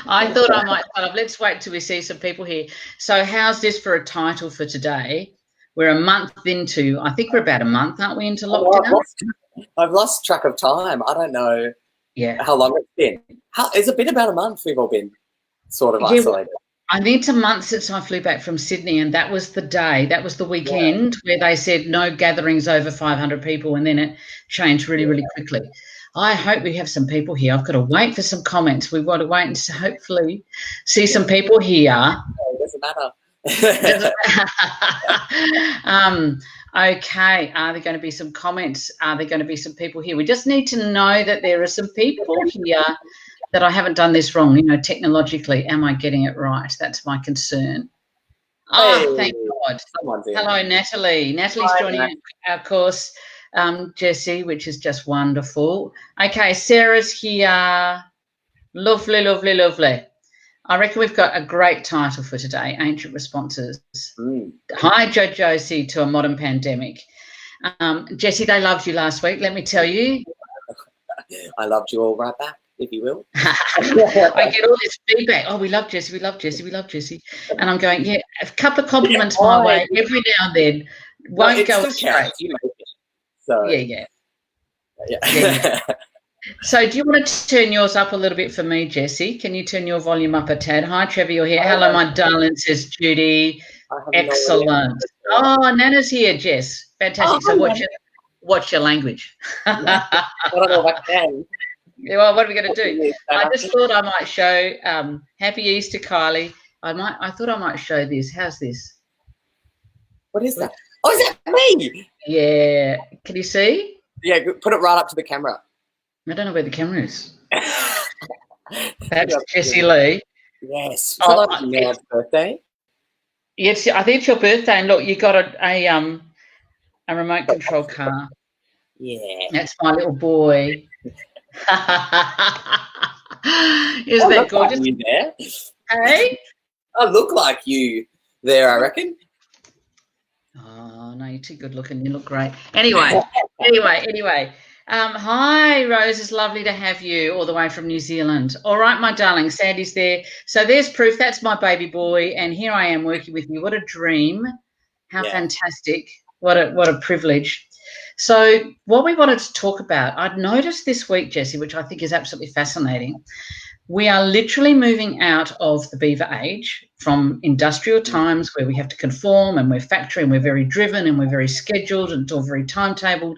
I thought I might start off. Let's wait till we see some people here. So how's this for a title for today? We're a month into, I think we're about a month, aren't we, into lockdown? I've lost track of time. I don't know Yeah. how long it's been. It's been about a month we've all been sort of Yeah, well, isolated. I think it's a month since I flew back from Sydney, and that was the weekend where they said no gatherings over 500 people, and then it changed really, really quickly. I hope we have some people here. I've got to wait for some comments. We've got to wait and hopefully see some people here. It doesn't matter. Okay, are there going to be some comments? Are there going to be some people here? We just need to know that there are some people here that I haven't done this wrong, technologically. Am I getting it right? That's my concern. Oh, thank God. Hello, Natalie. Natalie's joining our course, Jessie, which is just wonderful. Okay, Sarah's here. Lovely, lovely, lovely. I reckon we've got a great title for today, Ancient Responses. Hi, Josie, to a modern pandemic. Jessie, they loved you last week, let me tell you. I loved you all right back, if you will. I get all this feedback. Oh, we love Jessie, we love Jessie, we love Jessie. And I'm going, yeah, a couple of compliments my way every now and then. Won't go straight. So. Yeah. So do you want to turn yours up a little bit for me, Jessie? Can you turn your volume up a tad? Hi, Trevor, you're here. Hello, my darling, says Judy. Excellent. Oh, Nana's here, Jess. Fantastic. So watch your language. I don't know if I can. Well, what are we going to do? I just thought I might show Happy Easter, Kylie. I thought I might show this. How's this? What is that? Oh, is that me? Yeah. Can you see? Yeah, put it right up to the camera. I don't know where the camera is. That's Jessie Lee. Yes. Oh, my birthday. Yes, I think it's your birthday. And look, you got a remote control car. Yeah. That's my little boy. Isn't that gorgeous? Like you there. Hey? I look like you there, I reckon. Oh, no, you're too good looking. You look great. Anyway. Hi, Rose. It's lovely to have you all the way from New Zealand. All right, my darling. Sandy's there. So there's proof. That's my baby boy. And here I am working with you. What a dream. How fantastic. What a privilege. So what we wanted to talk about, I'd noticed this week, Jessie, which I think is absolutely fascinating. We are literally moving out of the beaver age from industrial times where we have to conform and we're factory and we're very driven and we're very scheduled and it's all very timetabled.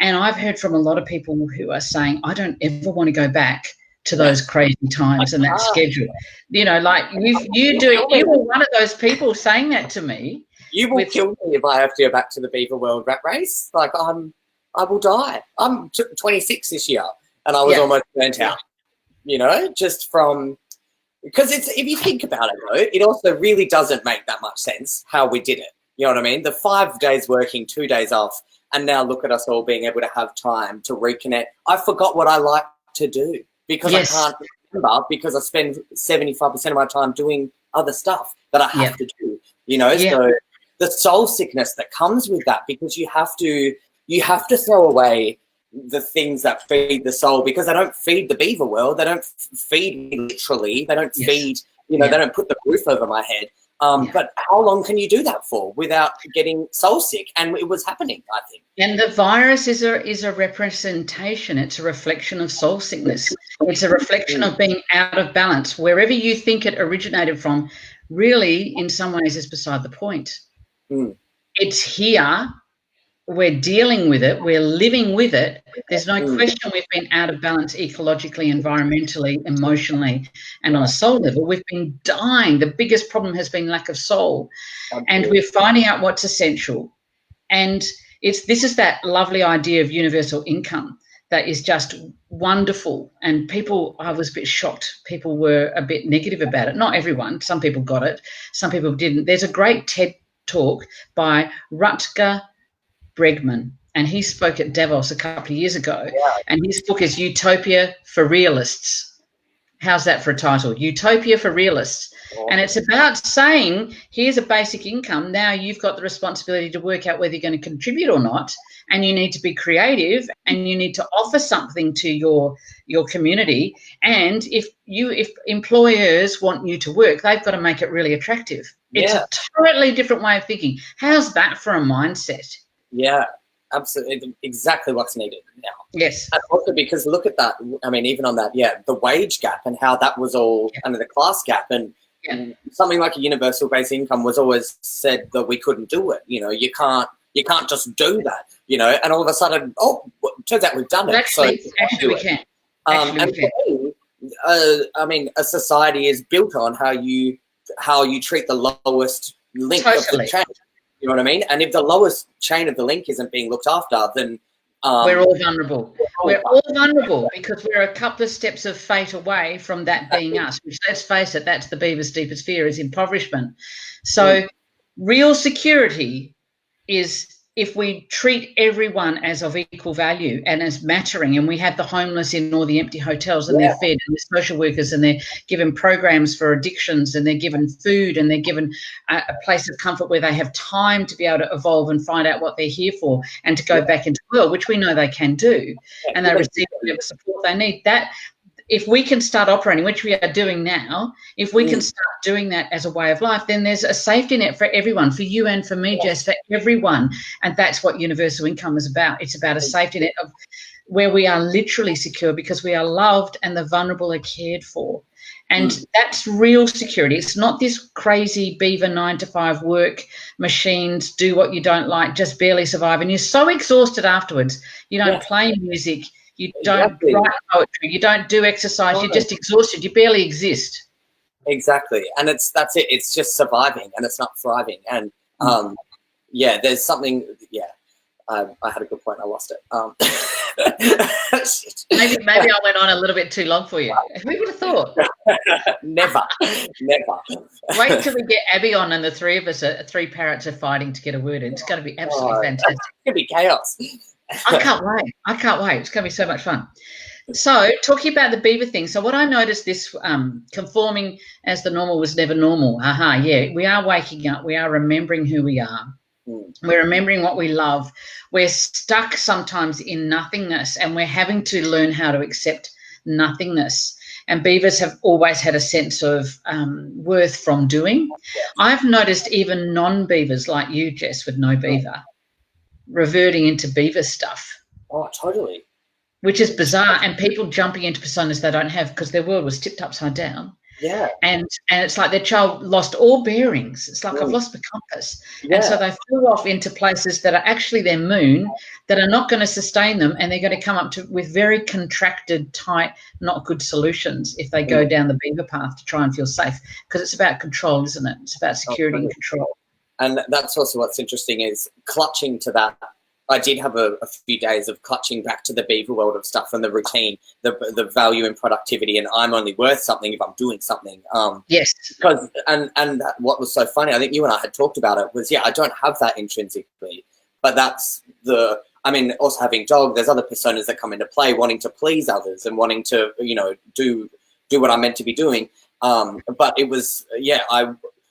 And I've heard from a lot of people who are saying, I don't ever want to go back to those crazy times and that schedule. Like you were one of those people saying that to me. You will kill me if I have to go back to the beaver world rat race. Like I will die. I'm 26 this year and I was almost burnt out. Just from because if you think about it though, it also really doesn't make that much sense how we did it. You know what I mean? The 5 days working, 2 days off, and now look at us all being able to have time to reconnect. I forgot what I like to do because I can't remember because I spend 75% of my time doing other stuff that I have to do. So the soul sickness that comes with that, because you have to throw away the things that feed the soul, because they don't feed the beaver world. They don't feed me literally. They don't feed, they don't put the roof over my head. But how long can you do that for without getting soul sick? And it was happening, I think. And the virus is a representation. It's a reflection of soul sickness. It's a reflection of being out of balance. Wherever you think it originated from, really, in some ways, is beside the point. It's here. We're dealing with it. We're living with it. There's no question we've been out of balance ecologically, environmentally, emotionally, and on a soul level. We've been dying. The biggest problem has been lack of soul. And we're finding out what's essential. And this is that lovely idea of universal income that is just wonderful. And I was a bit shocked. People were a bit negative about it. Not everyone. Some people got it. Some people didn't. There's a great TED talk by Rutger Bregman, and he spoke at Davos a couple of years ago, and his book is Utopia for Realists. How's that for a title? Utopia for Realists. And it's about saying, here's a basic income. Now you've got the responsibility to work out whether you're going to contribute or not. And you need to be creative, and you need to offer something to your community. And if employers want you to work, they've got to make it really attractive. It's a totally different way of thinking. How's that for a mindset? Yeah, absolutely. Exactly what's needed now. Yes. And also because look at that. I mean, even on that, the wage gap and how that was all under the class gap, and something like a universal basic income was always said that we couldn't do it. You know, you can't just do that. You know, and all of a sudden, turns out we've done it. Actually, we can. And for me, I mean, a society is built on how you treat the lowest link of the chain. You know what I mean? And if the lowest chain of the link isn't being looked after, then we're all vulnerable. We're all vulnerable because we're a couple of steps of fate away from that being us, which, let's face it, that's the beaver's deepest fear, is impoverishment. So real security is if we treat everyone as of equal value and as mattering, and we have the homeless in all the empty hotels, and they're fed, and the social workers, and they're given programs for addictions, and they're given food, and they're given a place of comfort where they have time to be able to evolve and find out what they're here for and to go back into the world, which we know they can do, and they receive whatever support they need. That, if we can start operating, which we are doing now, if we can start doing that as a way of life, then there's a safety net for everyone, for you and for me, Jess, for everyone. And that's what universal income is about. It's about a safety net of where we are literally secure because we are loved and the vulnerable are cared for. And that's real security. It's not this crazy beaver 9-to-5 work, machines, do what you don't like, just barely survive. And you're so exhausted afterwards. You don't play music. You don't write poetry. You don't do exercise. You're just exhausted. You barely exist. Exactly. And that's it. It's just surviving, and it's not thriving. And there's something. I had a good point. I lost it. Maybe I went on a little bit too long for you. Who would have thought? Never. Wait till we get Abby on, and the three of us, three parrots, are fighting to get a word in. It's going to be absolutely fantastic. It's going to be chaos. I can't wait. It's going to be so much fun. So, talking about the beaver thing. So, what I noticed, this conforming as the normal was never normal. We are waking up. We are remembering who we are. We're remembering what we love. We're stuck sometimes in nothingness, and we're having to learn how to accept nothingness. And beavers have always had a sense of worth from doing. I've noticed even non-beavers like you, Jess, with no beaver, reverting into beaver stuff. Oh, totally. Which is bizarre, and people jumping into personas they don't have because their world was tipped upside down. Yeah. And it's like their child lost all bearings. It's like, I've lost my compass. Yeah. And so they flew off into places that are actually their moon, that are not going to sustain them, and they're going to come up with very contracted, tight, not good solutions if they go down the beaver path to try and feel safe, because it's about control, isn't it? It's about security and control. And that's also what's interesting, is clutching to that. I did have a few days of clutching back to the beaver world of stuff and the routine, the value in productivity, and I'm only worth something if I'm doing something. Yes. Because and what was so funny, I think you and I had talked about it, was I don't have that intrinsically, but that's also having dog. There's other personas that come into play, wanting to please others and wanting to do what I'm meant to be doing. But it was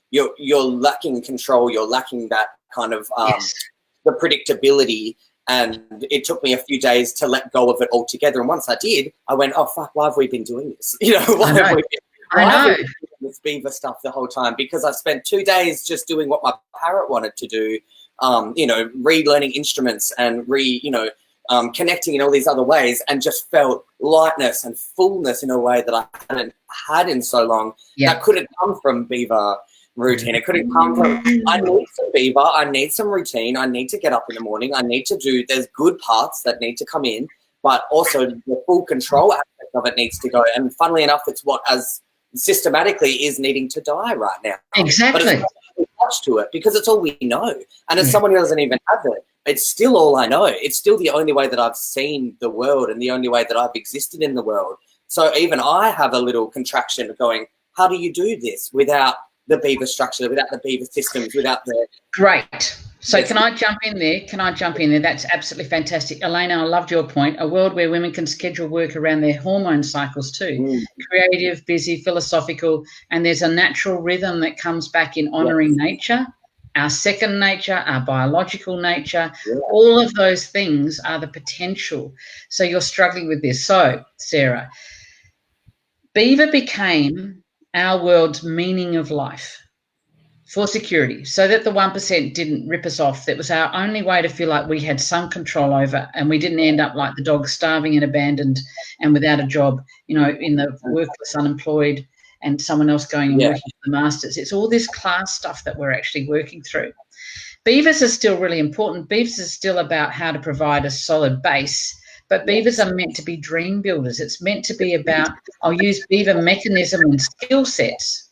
you're lacking control. You're lacking that kind of the predictability, and it took me a few days to let go of it altogether. And once I did, I went, oh fuck, why have we been doing this? Why have we been doing this beaver stuff the whole time? Because I spent 2 days just doing what my parrot wanted to do, relearning instruments and connecting in all these other ways, and just felt lightness and fullness in a way that I hadn't had in so long. That couldn't come from beaver routine. It couldn't come from, I need some beaver, I need some routine, I need to get up in the morning, I need to do, there's good parts that need to come in, but also the full control aspect of it needs to go. And funnily enough, it's what as systematically is needing to die right now. Exactly. But it's attached to it because it's all we know. And as someone who doesn't even have it, it's still all I know. It's still the only way that I've seen the world and the only way that I've existed in the world. So even I have a little contraction of going, how do you do this without the beaver structure, without the beaver systems, without the... Great. So can I jump in there? That's absolutely fantastic. Elena, I loved your point. A world where women can schedule work around their hormone cycles too. Creative, busy, philosophical, and there's a natural rhythm that comes back in honouring nature, our second nature, our biological nature. All of those things are the potential. So you're struggling with this. So, Sarah, Beaver became our world's meaning of life. For security, so that the 1% didn't rip us off. That was our only way to feel like we had some control over, and we didn't end up like the dog, starving and abandoned and without a job, in the workless, unemployed, and someone else going and working for the masters. It's all this class stuff that we're actually working through. Beavers are still really important. Beavers are still about how to provide a solid base, but beavers are meant to be dream builders. It's meant to be about, I'll use beaver mechanism and skill sets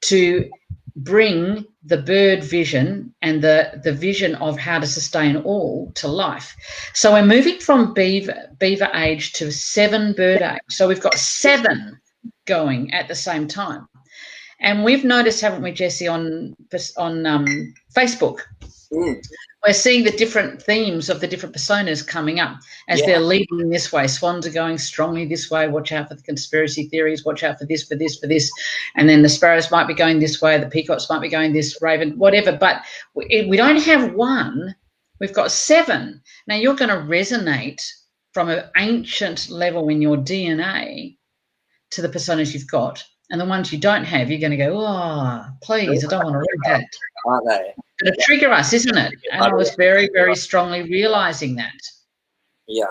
to bring the bird vision and the vision of how to sustain all to life. So we're moving from beaver age to 7 bird age. So we've got 7 going at the same time. And we've noticed, haven't we, Jessie, on Facebook? We're seeing the different themes of the different personas coming up as they're leading this way. Swans are going strongly this way. Watch out for the conspiracy theories. Watch out for this, for this, for this. And then the sparrows might be going this way. The peacocks might be going this, raven, whatever. But we don't have one. We've got 7. Now, you're going to resonate from an ancient level in your DNA to the personas you've got. And the ones you don't have, you're going to go, oh, please, I don't want to read that. Aren't they? Going to trigger us, isn't it? And I was very, very strongly realising that. Yeah.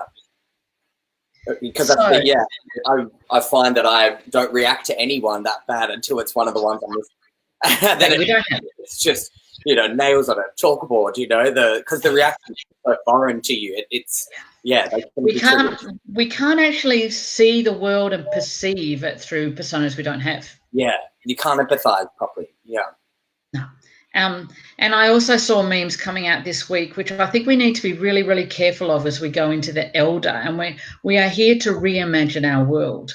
Because I find that I don't react to anyone that bad until it's one of the ones I'm listening. Then we don't have. It's just, nails on a chalkboard, because the reaction is so foreign to you. We can't actually see the world and perceive it through personas we don't have. Yeah, you can't empathise properly. Yeah. No. And I also saw memes coming out this week, which I think we need to be really, really careful of as we go into the elder. And we are here to reimagine our world.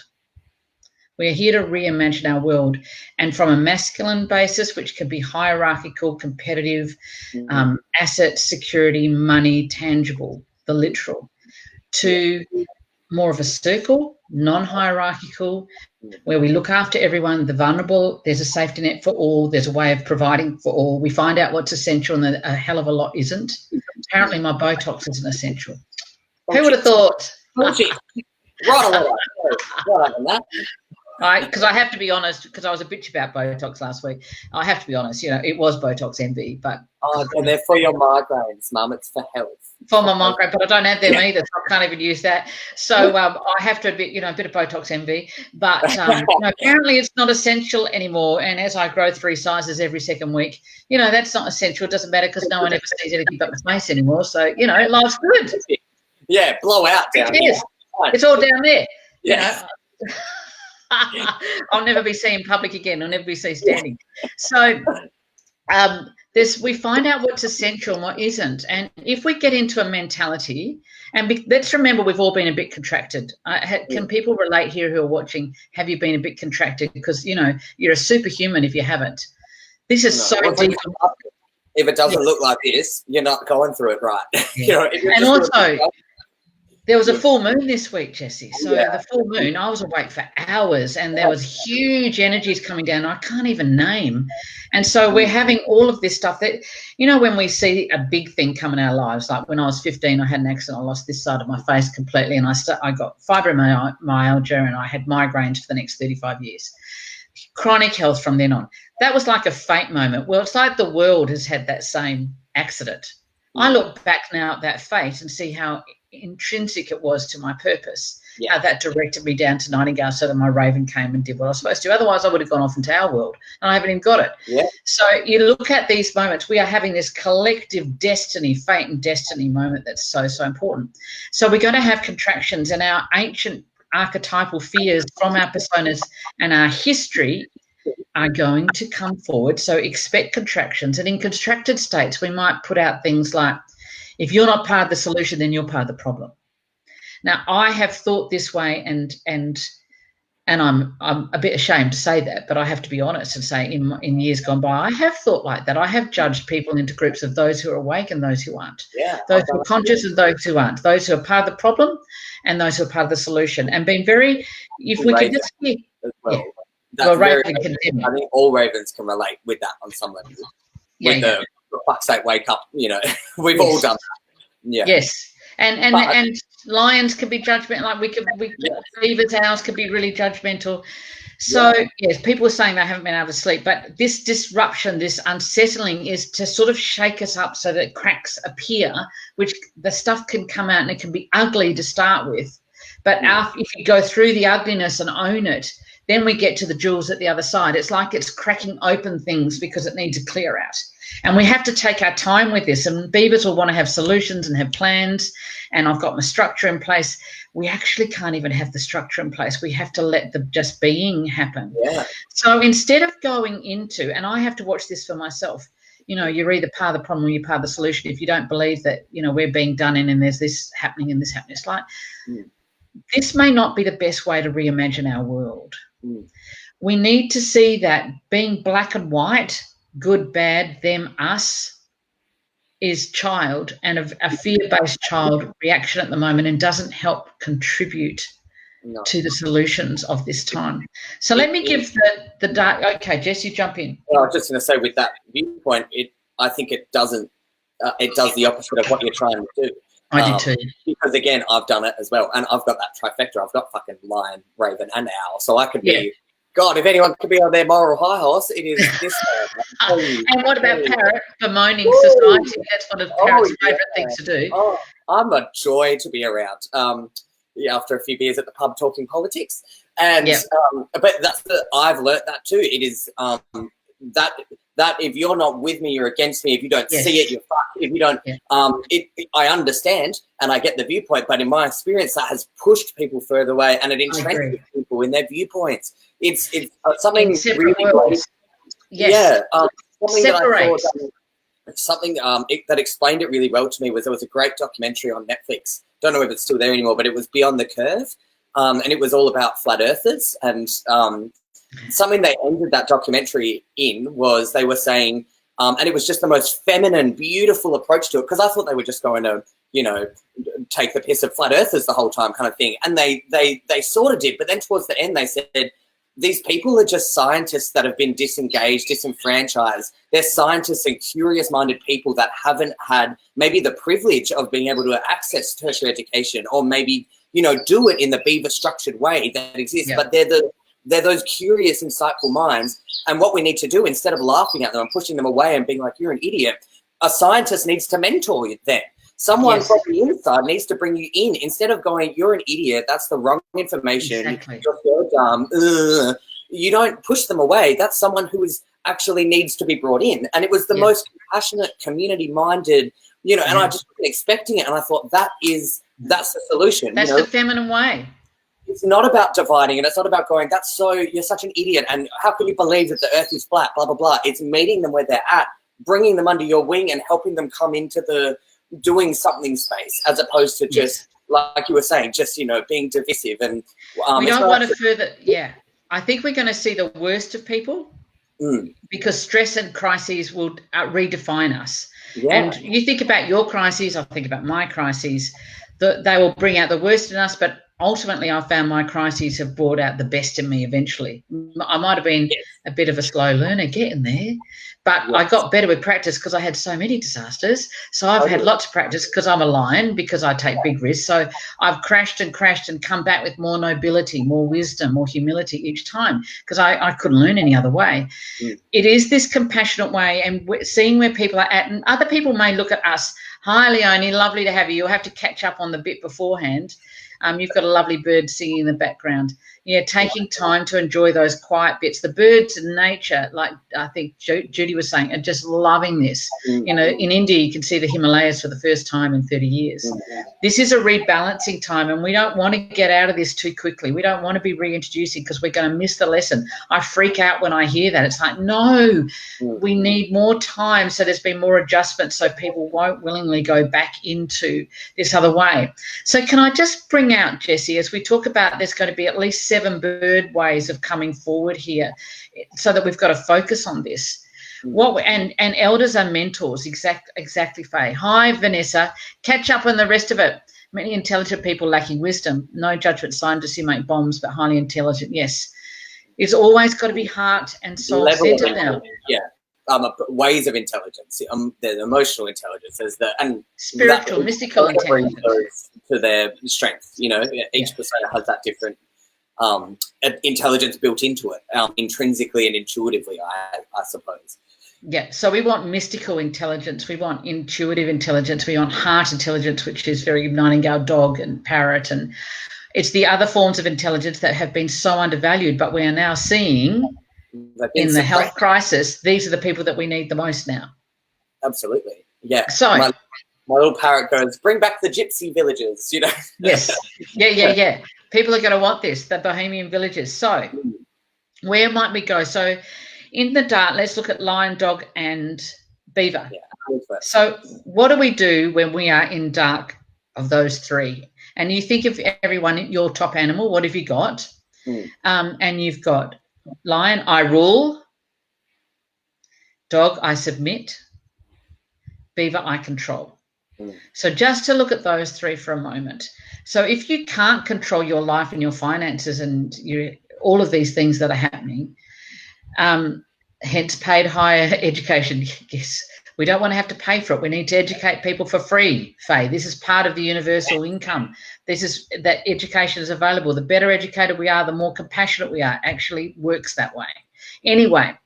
We are here to reimagine our world. And from a masculine basis, which can be hierarchical, competitive, asset, security, money, tangible, the literal, to more of a circle, non-hierarchical, where we look after everyone, the vulnerable, there's a safety net for all, there's a way of providing for all. We find out what's essential and a hell of a lot isn't. Apparently my Botox isn't essential. Who would have thought? Right on that. Right, because I have to be honest, because I was a bitch about Botox last week. I have to be honest, it was Botox envy, but... Oh, and they're for your migraines, Mum. It's for health. For my migraine, but I don't have them either, so I can't even use that. So I have to admit, a bit of Botox envy. But apparently it's not essential anymore. And as I grow 3 sizes every second week, that's not essential. It doesn't matter because no one ever sees anything but my face anymore. So, life's good. Yeah, blow out down here. It's all down there. Yeah. I'll never be seen in public again. I'll never be seen standing. So we find out what's essential and what isn't. And if we get into a mentality, and let's remember we've all been a bit contracted. Can people relate here who are watching? Have you been a bit contracted? Because, you're a superhuman if you haven't. This is so deep. If it doesn't look like this, you're not going through it right. Yeah. And also, there was a full moon this week, Jessie. So the full moon, I was awake for hours and there was huge energies coming down I can't even name. And so we're having all of this stuff that, when we see a big thing come in our lives, like when I was 15, I had an accident, I lost this side of my face completely and I got fibromyalgia and I had migraines for the next 35 years. Chronic health from then on. That was like a fate moment. Well, it's like the world has had that same accident. I look back now at that fate and see how intrinsic it was to my purpose, how that directed me down to Nightingale so that my raven came and did what I was supposed to. Otherwise, I would have gone off into our world, and I haven't even got it. Yeah. So you look at these moments, we are having this collective destiny, fate and destiny moment that's so, so important. So we're going to have contractions, and our ancient archetypal fears from our personas and our history are going to come forward. So expect contractions. And in contracted states, we might put out things like, if you're not part of the solution, then you're part of the problem. Now, I have thought this way and And I'm a bit ashamed to say that, but I have to be honest and say in years gone by, I have thought like that. I have judged people into groups of those who are awake and those who aren't. Yeah, those who are conscious and those who aren't. Those who are part of the problem and those who are part of the solution. And being very, if we could just hear, as well. Yeah. That's Well, very, Raven can I think all ravens can relate with that on some level. With the for fuck's sake, wake up, you know, we've all done that. Yeah. Yes. And lions can be judgmental, like beavers, owls can be really judgmental. So yes, people are saying they haven't been able to sleep, but this disruption, this unsettling is to sort of shake us up so that cracks appear, which the stuff can come out and it can be ugly to start with. But if you go through the ugliness and own it, then we get to the jewels at the other side. It's like it's cracking open things because it needs to clear out. And we have to take our time with this. And beavers will want to have solutions and have plans. And I've got my structure in place. We actually can't even have the structure in place. We have to let the just being happen. Yeah. So instead of going into, and I have to watch this for myself, you know, you're either part of the problem or you're part of the solution. If you don't believe that, you know, we're being done in and there's this happening and this happening, it's like, this may not be the best way to reimagine our world. We need to see that being black and white, good, bad, them, us, is child and a fear-based child reaction at the moment and doesn't help contribute to the solutions of this time. So let me give the dark. Okay, Jess, you jump in. Well, I was just going to say with that viewpoint, I think it doesn't. It does the opposite of what you're trying to do. I do too. Because again, I've done it as well, and I've got that trifecta. I've got fucking lion, raven, and owl, so I could be. God, if anyone could be on their moral high horse, it is this man. And what about parrot bemoaning society? That's one of parrot's favourite things to do. Oh, I'm a joy to be around. After a few beers at the pub talking politics. And but I've learnt that too. It is that if you're not with me, you're against me. If you don't see it, you're fucked. If you don't, I understand and I get the viewpoint, but in my experience, that has pushed people further away and it entrenches people in their viewpoints. It's something really great. Something that explained it really well to me was there was a great documentary on Netflix. Don't know if it's still there anymore, but it was Beyond the Curve, and it was all about flat earthers. And something they ended that documentary in was they were saying, and it was just the most feminine, beautiful approach to it, because I thought they were just going to, you know, take the piss of flat earthers the whole time kind of thing. And they sort of did, but then towards the end they said, these people are just scientists that have been disengaged, disenfranchised. They're scientists and curious-minded people that haven't had maybe the privilege of being able to access tertiary education or maybe, you know, do it in the beaver structured way that exists. But they're those curious, insightful minds. And what we need to do, instead of laughing at them and pushing them away and being like, you're an idiot, a scientist needs to mentor them. Someone from the inside needs to bring you in instead of going, you're an idiot, that's the wrong information, you're so dumb. You don't push them away. That's someone who actually needs to be brought in. And it was the most compassionate, community-minded, you know, and I just wasn't expecting it. And I thought that's the solution. That's the feminine way. It's not about dividing and it's not about going, you're such an idiot and how can you believe that the earth is flat, blah, blah, blah. It's meeting them where they're at, bringing them under your wing and helping them come into the doing something space as opposed to just, like you were saying, just, you know, being divisive. And we don't want to further, I think we're going to see the worst of people because stress and crises will redefine us. And you think about your crises, I think about my crises, they will bring out the worst in us, but ultimately I found my crises have brought out the best in me eventually. I might have been a bit of a slow learner getting there, but I got better with practice because I had so many disasters. So I've had lots of practice because I'm a lion, because I take big risks. So I've crashed and come back with more nobility, more wisdom, more humility each time because I couldn't learn any other way. It is this compassionate way and seeing where people are at, and other people may look at us, hi Leonie, lovely to have you. You'll have to catch up on the bit beforehand. You've got a lovely bird singing in the background. Taking time to enjoy those quiet bits. The birds and nature, like I think Judy was saying, are just loving this. You know, in India, you can see the Himalayas for the first time in 30 years. This is a rebalancing time, and we don't want to get out of this too quickly. We don't want to be reintroducing because we're going to miss the lesson. I freak out when I hear that. It's like, no, we need more time so there's been more adjustment so people won't willingly go back into this other way. So can I just bring out, Jessie, as we talk about there's going to be at least seven bird ways of coming forward here, so that we've got to focus on this. And elders are mentors, exactly, Faye. Hi, Vanessa. Catch up on the rest of it. Many intelligent people lacking wisdom. No judgment, scientists who make bombs, but highly intelligent. Yes. It's always got to be heart and soul centered now. Yeah. Ways of intelligence. There's emotional intelligence. There's spiritual, mystical intelligence. To their strength. You know, each persona has that different intelligence built into it, intrinsically and intuitively, I suppose. Yeah, so we want mystical intelligence, we want intuitive intelligence, we want heart intelligence, which is very nightingale, dog and parrot, and it's the other forms of intelligence that have been so undervalued, but we are now seeing in the health crisis, these are the people that we need the most now. Absolutely, yeah. So my little parrot goes, bring back the gypsy villages, you know. Yes, yeah. People are going to want this, the Bohemian villages. So where might we go? So in the dark, let's look at lion, dog, and beaver. Yeah, so what do we do when we are in dark of those three? And you think of everyone, your top animal, what have you got? And you've got lion, I rule. Dog, I submit. Beaver, I control. So just to look at those three for a moment. So if you can't control your life and your finances and all of these things that are happening, hence paid higher education. Yes, we don't want to have to pay for it. We need to educate people for free, Faye. This is part of the universal income. This is that education is available. The better educated we are, the more compassionate we are. Actually works that way. Anyway,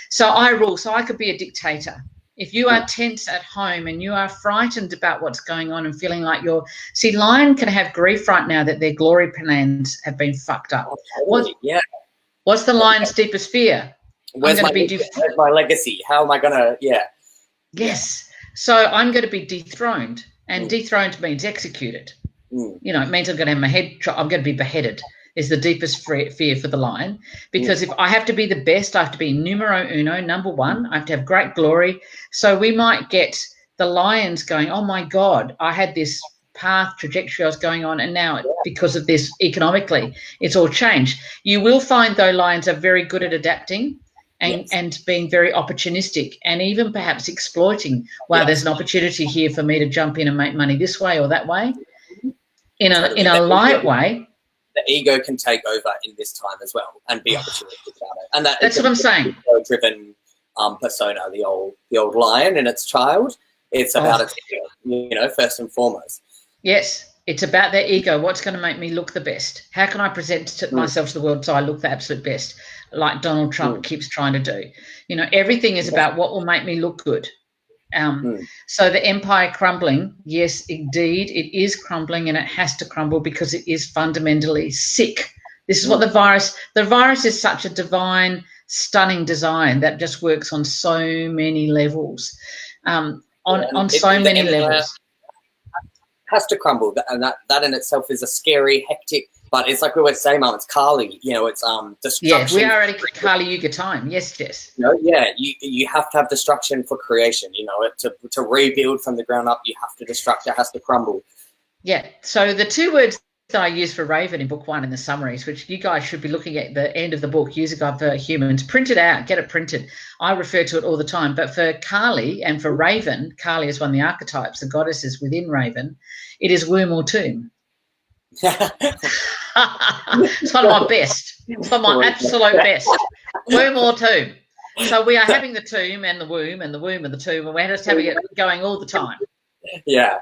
so I rule. So I could be a dictator. If you are tense at home and you are frightened about what's going on and feeling like lion can have grief right now that their glory plans have been fucked up. What's the lion's deepest fear? Where's my legacy? How am I going to, Yes. So I'm going to be dethroned, and dethroned means executed. You know, it means I'm going to have my head, I'm going to be beheaded is the deepest fear for the lion, because if I have to be the best, I have to be numero uno, number one. I have to have great glory. So we might get the lions going, oh my God, I had this path trajectory I was going on, and now because of this economically, it's all changed. You will find, though, lions are very good at adapting and being very opportunistic, and even perhaps exploiting, wow, there's an opportunity here for me to jump in and make money this way or that way. In a light way. The ego can take over in this time as well and be opportunistic about it. And that's what I'm saying. Driven persona, the old lion and its child. It's about its ego, you know, first and foremost. Yes, it's about their ego. What's going to make me look the best? How can I present myself to the world so I look the absolute best, like Donald Trump keeps trying to do? You know, everything is about what will make me look good. So the empire crumbling, yes, indeed, it is crumbling, and it has to crumble because it is fundamentally sick. This is what the virus is such a divine, stunning design that just works on so many levels, on so many levels. Has to crumble, and that in itself is a scary, hectic. But it's like we were saying, Mum, it's Kali. You know, it's destruction. Yeah, we are at a Kali Yuga time. Yes, Jess. You know, you have to have destruction for creation. You know, to rebuild from the ground up, you have to destruct. It has to crumble. Yeah. So the two words that I use for Raven in book 1 in the summaries, which you guys should be looking at the end of the book, Use a Guide for Humans, print it out, get it printed. I refer to it all the time. But for Kali and for Raven, Kali is one of the archetypes, the goddesses within Raven. It is womb or tomb. It's one of my best. It's one of my absolute best. Womb or tomb. So we are having the tomb and the womb and the womb and the tomb, and we're just having it going all the time. Yeah,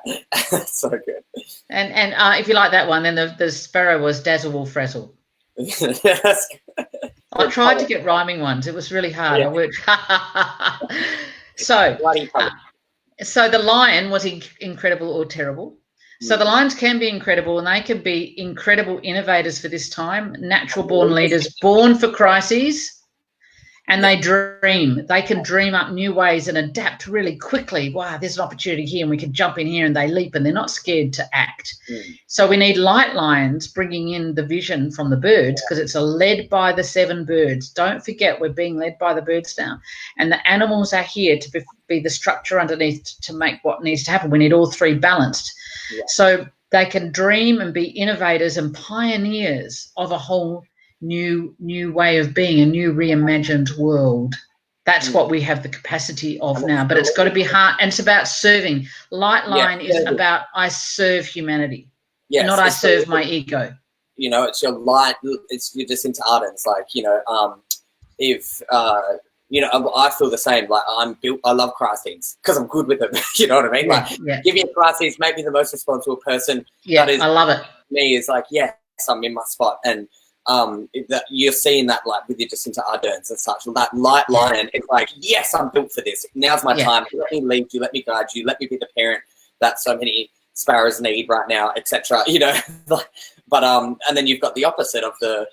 so good. And if you like that one, then the sparrow was Dazzle Will Frazzle. I tried to get rhyming ones. It was really hard. I worked. So the lion was incredible or terrible. So the lions can be incredible, and they can be incredible innovators for this time, natural-born leaders, born for crises, and they dream. They can dream up new ways and adapt really quickly. Wow, there's an opportunity here, and we can jump in here, and they leap, and they're not scared to act. So we need light lions bringing in the vision from the birds, because it's led by the 7 birds. Don't forget, we're being led by the birds now, and the animals are here to be the structure underneath to make what needs to happen. We need all 3 balanced. So they can dream and be innovators and pioneers of a whole new way of being, a new reimagined world. That's what we have the capacity of now, but it's got to be hard, and it's about serving. Light line is about I serve humanity, not I serve my ego. You know, it's your light, it's you're just into art, and it's like, you know, if you know, I feel the same. Like I love crises because I'm good with them. You know what I mean? Like, give me a crisis, make me the most responsible person. Yeah, I love it. Me is like, yes, I'm in my spot, and that you're seeing that, like with your Jacinta Ardern's and such. That light line, it's like, yes, I'm built for this. Now's my time. Let me lead you. Let me guide you. Let me be the parent that so many sparrows need right now, etc. You know, but and then you've got the opposite of the,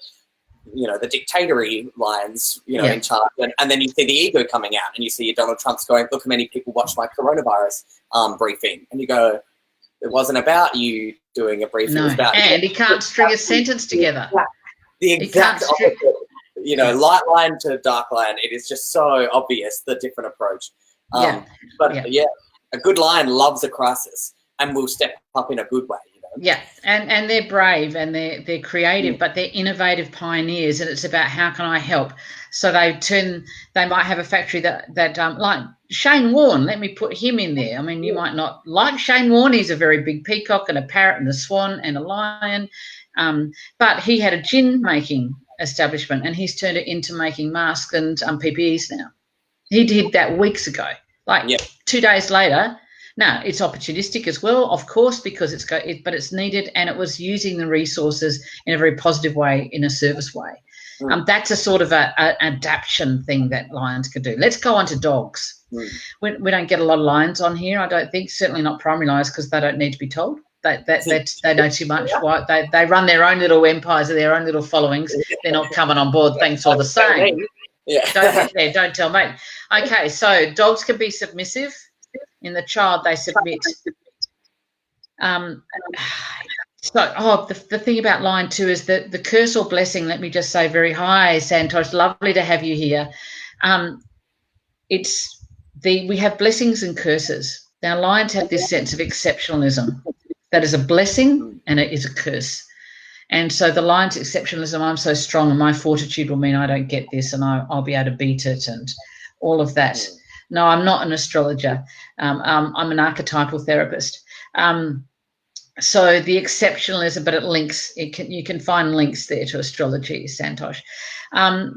you know, the dictatory lines, you know, in charge, and then you see the ego coming out, and you see Donald Trump's going, look how many people watched my coronavirus briefing, and you go, it wasn't about you doing a briefing. No. It was about he can't string a sentence together. The exact opposite. You know, light line to dark line. It is just so obvious the different approach. But a good line loves a crisis and will step up in a good way. You know? Yeah, and they're brave and they're creative, but they're innovative pioneers, and it's about how can I help. So they might have a factory that like Shane Warne. Let me put him in there. I mean, you might not like Shane Warne. He's a very big peacock and a parrot and a swan and a lion. But he had a gin making establishment, and he's turned it into making masks and PPEs now. He did that weeks ago. Like 2 days later. Now it's opportunistic as well, of course, because but it's needed, and it was using the resources in a very positive way, in a service way. That's a sort of a adaptation thing that lions could do. Let's go on to dogs. We don't get a lot of lions on here, I don't think. Certainly not primary lions, because they don't need to be told. They know too much. They run their own little empires, their own little followings. They're not coming on board. Thanks all the same. Don't tell me. Okay, so dogs can be submissive. In the child, they submit. The thing about line 2 is that the curse or blessing. Let me just say, very hi, Santosh. Lovely to have you here. We have blessings and curses. Now, lions have this sense of exceptionalism. That is a blessing and it is a curse. And so the lion's exceptionalism, I'm so strong and my fortitude will mean I don't get this and I'll be able to beat it and all of that. No, I'm not an astrologer. I'm an archetypal therapist. So the exceptionalism, but it links. You can find links there to astrology, Santosh.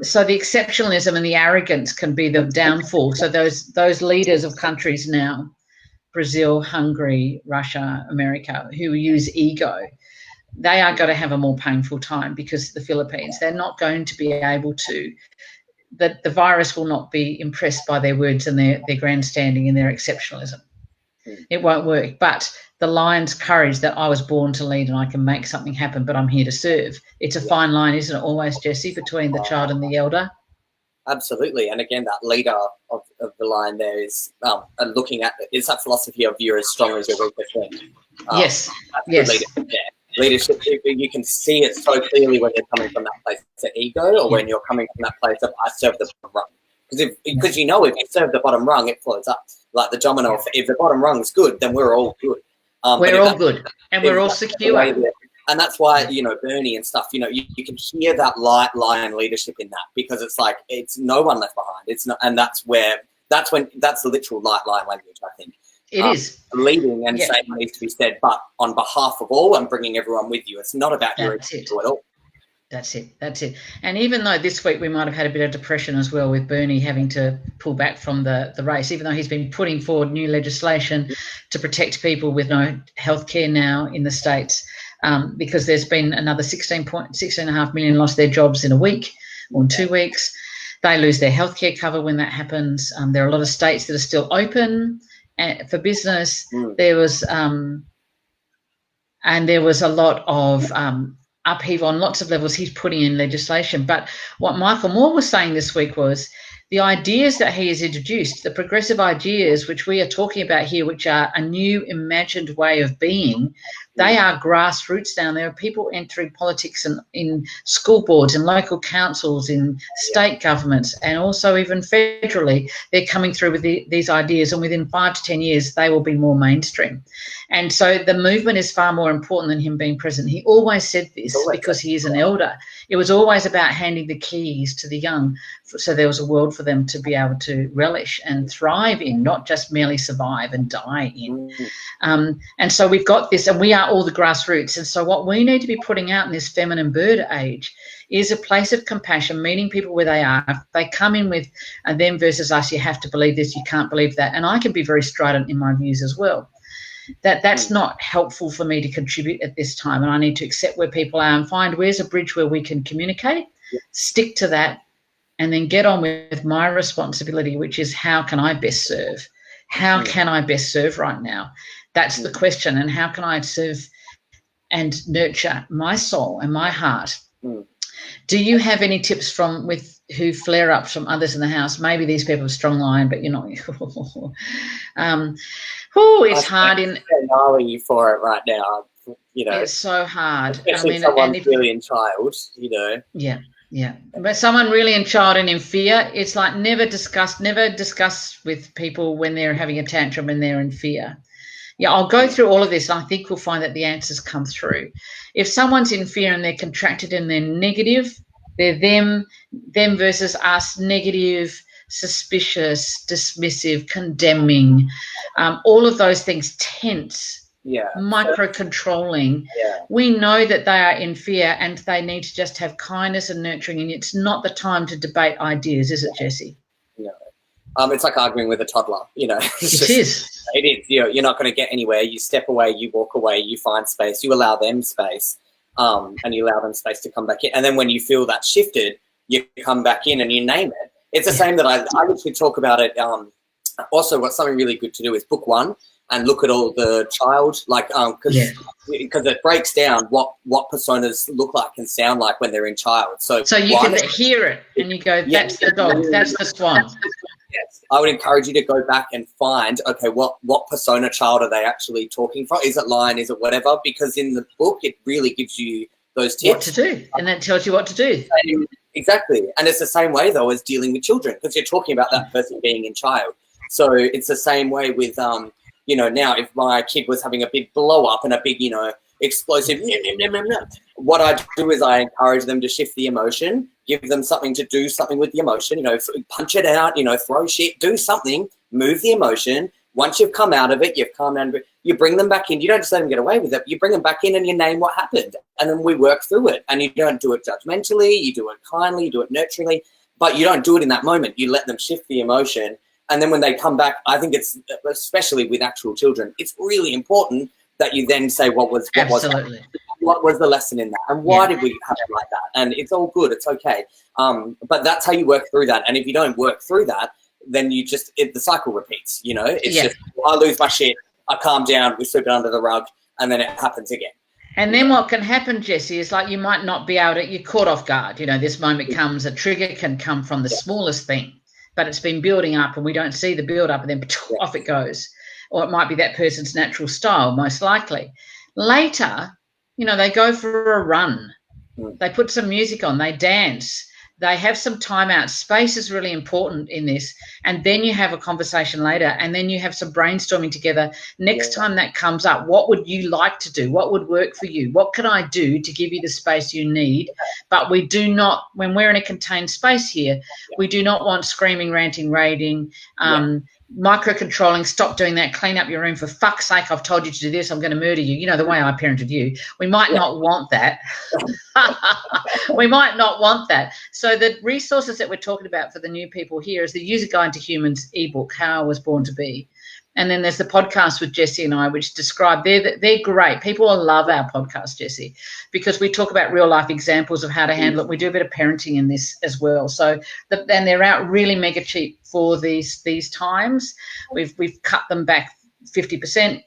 So the exceptionalism and the arrogance can be the downfall. So those leaders of countries now, Brazil, Hungary, Russia, America, who use ego, they are going to have a more painful time, because the Philippines, they're not going to be able to. That the virus will not be impressed by their words and their grandstanding and their exceptionalism. It won't work. But the lion's courage that I was born to lead and I can make something happen, but I'm here to serve. It's a fine line, isn't it, always, Jesse, between the child and the elder? Absolutely. And again, that leader of the lion there is looking at, it's that philosophy of you're as strong as your weakest link. Yes. Leadership, you can see it so clearly when you're coming from that place of ego, or when you're coming from that place of I serve the bottom rung. Because you know, if you serve the bottom rung, it floats up. Like the domino, if the bottom rung is good, then we're all good. We're all good, and we're all secure. And that's why, you know, Bernie and stuff, you know, you can hear that lion leadership in that, because it's like, it's no one left behind. It's not, and that's the literal light line language, I think. It is. Leading and saying what needs to be said, but on behalf of all and bringing everyone with you. It's not about your ego at all. That's it. And even though this week we might have had a bit of depression as well, with Bernie having to pull back from the race, even though he's been putting forward new legislation to protect people with no health care now in the States, because there's been another 16.5 million lost their jobs in a week or in 2 weeks. They lose their health care cover when that happens. There are a lot of states that are still open for business. There was a lot of upheaval on lots of levels. He's putting in legislation. But what Michael Moore was saying this week was the ideas that he has introduced, the progressive ideas which we are talking about here, which are a new imagined way of being, They are grassroots down there. People entering politics and in school boards, in local councils, in state governments, and also even federally. They're coming through with these ideas, and within 5 to 10 years, they will be more mainstream. And so the movement is far more important than him being president. He always said this because he is an elder. It was always about handing the keys to the young, so there was a world for them to be able to relish and thrive in, not just merely survive and die in. And so we've got this, and we are all the grassroots. And so what we need to be putting out in this feminine bird age is a place of compassion, meeting people where they are. If they come in with them versus us, you have to believe this, you can't believe that. And I can be very strident in my views as well. That's not helpful for me to contribute at this time, and I need to accept where people are and find where's a bridge where we can communicate, stick to that, and then get on with my responsibility, which is how can I best serve? How can I best serve right now? That's the question. And how can I serve and nurture my soul and my heart? Do you have any tips who flare up from others in the house? Maybe these people are strong line, but you're not. It's hard. Gnarly for it right now. It's so hard. Especially if someone's really in child. Yeah. But someone really in child and in fear, it's like never discuss with people when they're having a tantrum and they're in fear. Yeah, I'll go through all of this, and I think we'll find that the answers come through. If someone's in fear and they're contracted and they're negative, they're them versus us, negative, suspicious, dismissive, condemning, all of those things, tense, micro-controlling. We know that they are in fear and they need to just have kindness and nurturing, and it's not the time to debate ideas, is it, Jessie? No. It's like arguing with a toddler, It is. It is. You're not going to get anywhere. You step away, you walk away, you find space, you allow them space, and you allow them space to come back in. And then when you feel that shifted, you come back in and you name it. It's the same that I actually talk about it. Also, what's something really good to do is book one and look at all the child, because it breaks down what personas look like and sound like when they're in child. So you can hear it and you go, that's the dog, that's the swan. Yes, I would encourage you to go back and find, okay, what persona child are they actually talking from? Is it lion? Is it whatever? Because in the book, it really gives you those tips. What to do, and that tells you what to do. Exactly. And it's the same way, though, as dealing with children, because you're talking about that person being in child. So it's the same way with, now if my kid was having a big blow up and a big, explosive, what I do is I encourage them to shift the emotion, give them something to do something with the emotion, punch it out, throw shit, do something, move the emotion. Once you've come out of it, you've come and you bring them back in. You don't just let them get away with it. You bring them back in and you name what happened. And then we work through it. And you don't do it judgmentally. You do it kindly. You do it nurturingly. But you don't do it in that moment. You let them shift the emotion. And then when they come back, I think it's, especially with actual children, it's really important that you then say what was the lesson in that? And why did we have it like that? And it's all good. It's okay. But that's how you work through that. And if you don't work through that, then you just, the cycle repeats, It's just, I lose my shit, I calm down, we sweep it under the rug, and then it happens again. And then what can happen, Jessie, is like you might not be able to, you're caught off guard. This moment comes, a trigger can come from the smallest thing, but it's been building up and we don't see the build up and then off it goes. Or it might be that person's natural style, most likely. Later, they go for a run. They put some music on, they dance. They have some time out. Space is really important in this. And then you have a conversation later and then you have some brainstorming together. Next time that comes up, what would you like to do? What would work for you? What can I do to give you the space you need? But we do not, when we're in a contained space here, we do not want screaming, ranting, raving, micro-controlling. Stop doing that. Clean up your room. For fuck's sake, I've told you to do this. I'm going to murder you. The way I parented you. We might not want that. We might not want that. So the resources that we're talking about for the new people here is the User Guide to Humans ebook, How I Was Born to Be. And then there's the podcast with Jessie and I, which describe, they're great. People will love our podcast, Jessie, because we talk about real life examples of how to handle it. We do a bit of parenting in this as well. So, and they're out really mega cheap for these times. We've cut them back 50%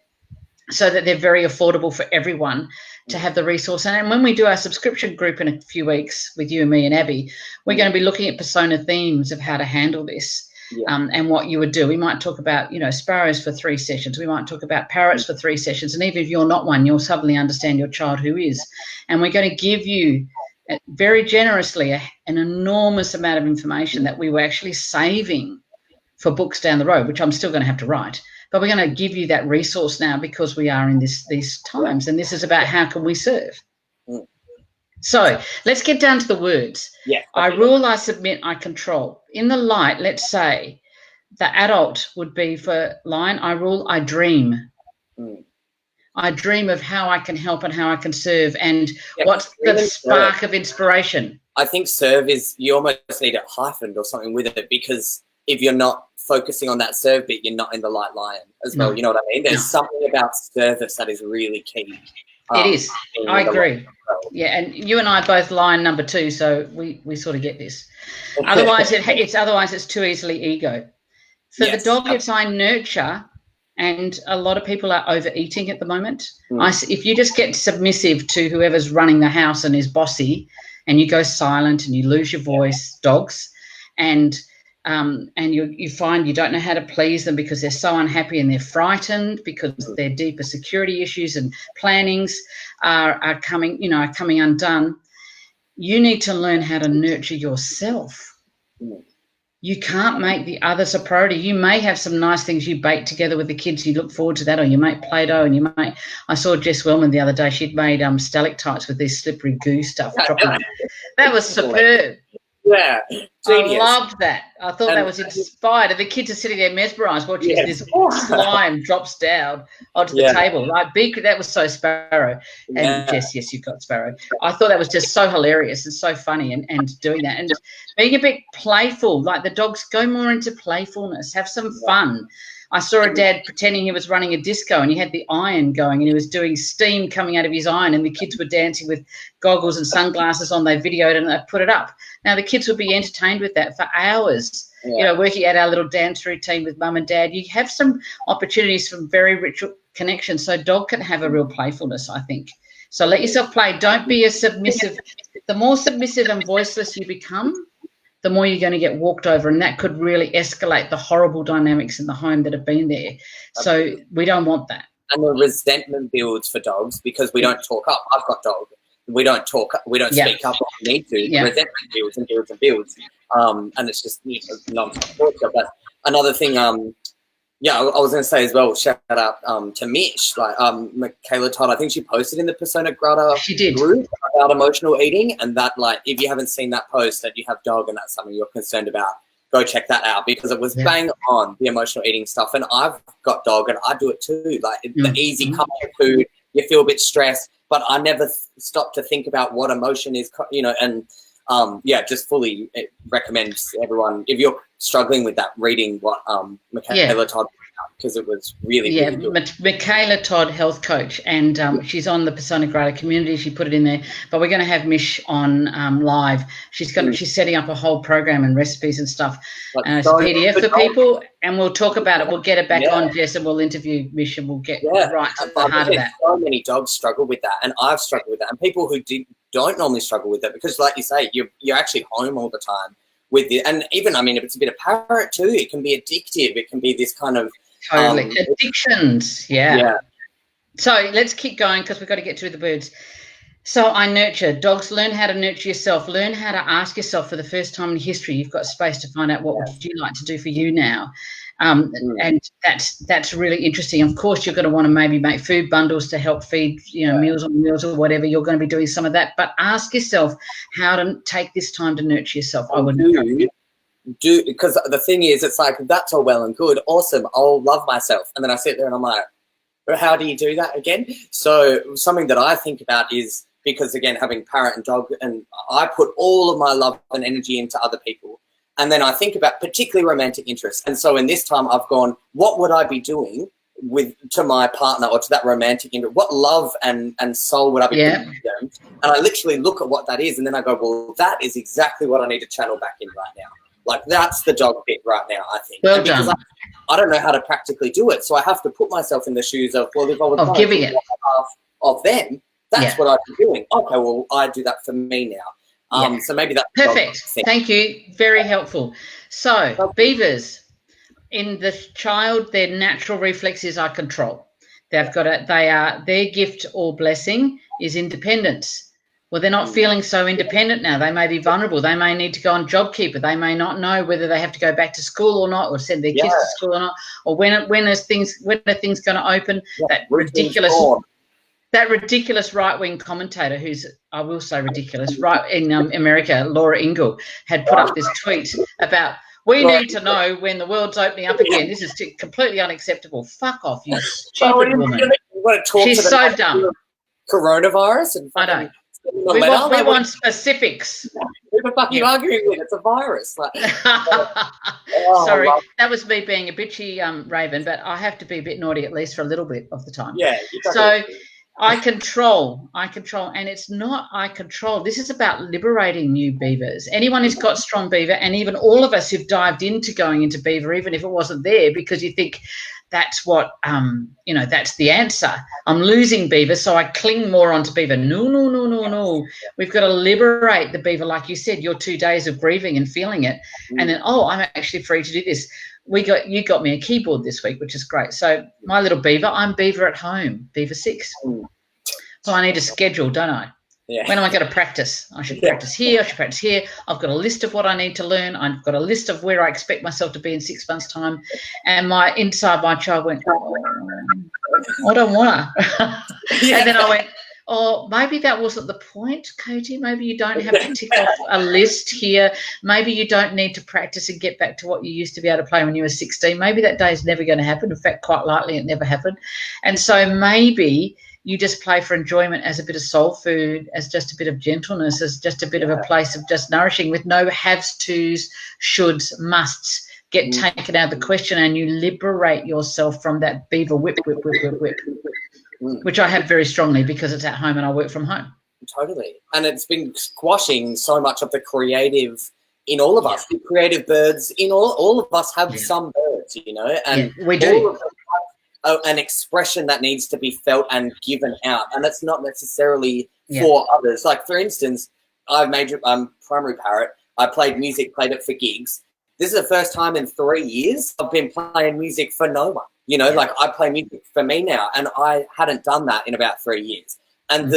so that they're very affordable for everyone to have the resource. And when we do our subscription group in a few weeks with you and me and Abby, we're going to be looking at persona themes of how to handle this. and what you would do. We might talk about, sparrows for 3 sessions. We might talk about parrots for 3 sessions. And even if you're not one, you'll suddenly understand your child who is. And we're going to give you very generously an enormous amount of information that we were actually saving for books down the road, which I'm still going to have to write. But we're going to give you that resource now because we are in these times, and this is about how can we serve. So let's get down to the words. I rule, I submit, I control. In the light, let's say the adult would be for lion, I rule, I dream. I dream of how I can help and how I can serve, and what's the spark of inspiration. I think serve is, you almost need a hyphen or something with it, because if you're not focusing on that serve bit, you're not in the light lion as well. You know what I mean? There's something about service that is really key. It is. I agree. Yeah, and you and I both lion number 2, so we sort of get this. Otherwise, it's too easily ego. For the dog, it's I nurture, and a lot of people are overeating at the moment. If you just get submissive to whoever's running the house and is bossy, and you go silent and you lose your voice, dogs, and you find you don't know how to please them because they're so unhappy and they're frightened because their deeper security issues and plannings are coming undone. You need to learn how to nurture yourself. You can't make the others a priority. You may have some nice things you bake together with the kids. You look forward to that, or you make Play-Doh, and I saw Jess Wellman the other day. She'd made stalactites with this slippery goo stuff. That was superb. Yeah, genius. I loved that. I thought that was inspired. And the kids are sitting there mesmerised watching this slime drops down onto the table. That was so Sparrow. And Jess, yes, you've got Sparrow. I thought that was just so hilarious and so funny, and doing that. And being a bit playful, like the dogs, go more into playfulness, have some fun. I saw a dad pretending he was running a disco, and he had the iron going, and he was doing steam coming out of his iron, and the kids were dancing with goggles and sunglasses on. They videoed and they put it up. Now, the kids would be entertained with that for hours, working out our little dance routine with mum and dad. You have some opportunities for very rich connections, so dog can have a real playfulness, I think. So let yourself play. Don't be a submissive. The more submissive and voiceless you become, the more you're going to get walked over, and that could really escalate the horrible dynamics in the home that have been there. So we don't want that. And the resentment builds for dogs because we don't talk up. I've got dog. We don't talk. We don't speak up when we need to. The resentment builds and builds and builds, and it's just non-stop torture. But another thing, I was going to say as well. Shout out to Mish, Michaela Todd. I think she posted in the Persona Grata group about emotional eating, and that, if you haven't seen that post that you have dog and that's something you're concerned about, go check that out, because it was bang on the emotional eating stuff. And I've got dog, and I do it too. The easy comfort food, you feel a bit stressed, but I never stop to think about what emotion is, and just fully recommend everyone, if you're struggling with that, reading what Michaela Todd, because it was really good. Michaela Todd, health coach, and she's on the Persona Grata community. She put it in there, but we're going to have Mish on live. She's setting up a whole program and recipes and stuff. It's a PDF for people, and we'll talk about it. We'll get it back on, Jess, and we'll interview Mish, and we'll get right to the heart of that. So many dogs struggle with that, and I've struggled with that, and people who don't normally struggle with that, because, like you say, you're actually home all the time with it. And even, if it's a bit of parrot too, it can be addictive. It can be this kind of addictions. So let's keep going, because we've got to get through the birds. So I nurture. Dogs, learn how to nurture yourself. Learn how to ask yourself, for the first time in history, you've got space to find out what would you like to do for you now. And that's really interesting. Of course, you're going to want to maybe make food bundles to help feed, meals on wheels or whatever. You're going to be doing some of that. But ask yourself how to take this time to nurture yourself. I wouldn't do, because the thing is, it's like, that's all well and good, awesome, I'll love myself, and then I sit there and I'm like, well, how do you do that again? So something that I think about is, because again, having parrot and dog, and I put all of my love and energy into other people, and then I think about particularly romantic interests. And so in this time I've gone, what would I be doing to my partner or to that romantic interest? What love and soul would I be putting to them? And I literally look at what that is, and then I go, well, that is exactly what I need to channel back in right now. That's the dog bit right now, I think. Well done. Because I don't know how to practically do it, so I have to put myself in the shoes of, well, if I was giving it half of them, that's what I'd be doing. Okay, well, I do that for me now. So maybe that's perfect. Thank you. Very helpful. So beavers, in the child, their natural reflexes are control. They've got their gift or blessing is independence. Well, they're not feeling so independent now. They may be vulnerable. They may need to go on JobKeeper. They may not know whether they have to go back to school or not, or send their kids to school or not, or when are things going to open. That ridiculous right-wing commentator, who's, I will say ridiculous, right in America, Laura Ingle, had put up this tweet about, we need to know when the world's opening up again. This is completely unacceptable. Fuck off, you stupid woman. She's so dumb. Coronavirus and I know. We want specifics. Who the fuck are you arguing with? It's a virus. Like, sorry, that was me being a bitchy raven, but I have to be a bit naughty at least for a little bit of the time. Yeah. So I control, and it's not I control. This is about liberating new beavers. Anyone who's got strong beaver, and even all of us who've dived into going into beaver, even if it wasn't there, because you think that's what, that's the answer. I'm losing beaver, so I cling more onto beaver. No. We've got to liberate the beaver, like you said, your 2 days of grieving and feeling it, and then, I'm actually free to do this. You got me a keyboard this week, which is great. So my little beaver, I'm beaver at home, beaver 6. So I need a schedule, don't I? Yeah. When am I going to practice? I should practice here. I should practice here. I've got a list of what I need to learn. I've got a list of where I expect myself to be in 6 months' time. And my child went, I don't want to. And then I went, maybe that wasn't the point, Katie. Maybe you don't have to tick off a list here. Maybe you don't need to practice and get back to what you used to be able to play when you were 16. Maybe that day is never going to happen. In fact, quite likely it never happened. And so maybe you just play for enjoyment as a bit of soul food, as just a bit of gentleness, as just a bit of a place of just nourishing with no haves, tos, shoulds, musts. Get taken out of the question, and you liberate yourself from that beaver whip, which I have very strongly because it's at home and I work from home. Totally. And it's been squashing so much of the creative in all of us. The creative birds in all of us have some birds, and we do. All of them have an expression that needs to be felt and given out, and that's not necessarily for others. Like, for instance, I majored primary parrot. I played it for gigs. This is the first time in 3 years I've been playing music for no one. Like, I play music for me now, and I hadn't done that in about 3 years. And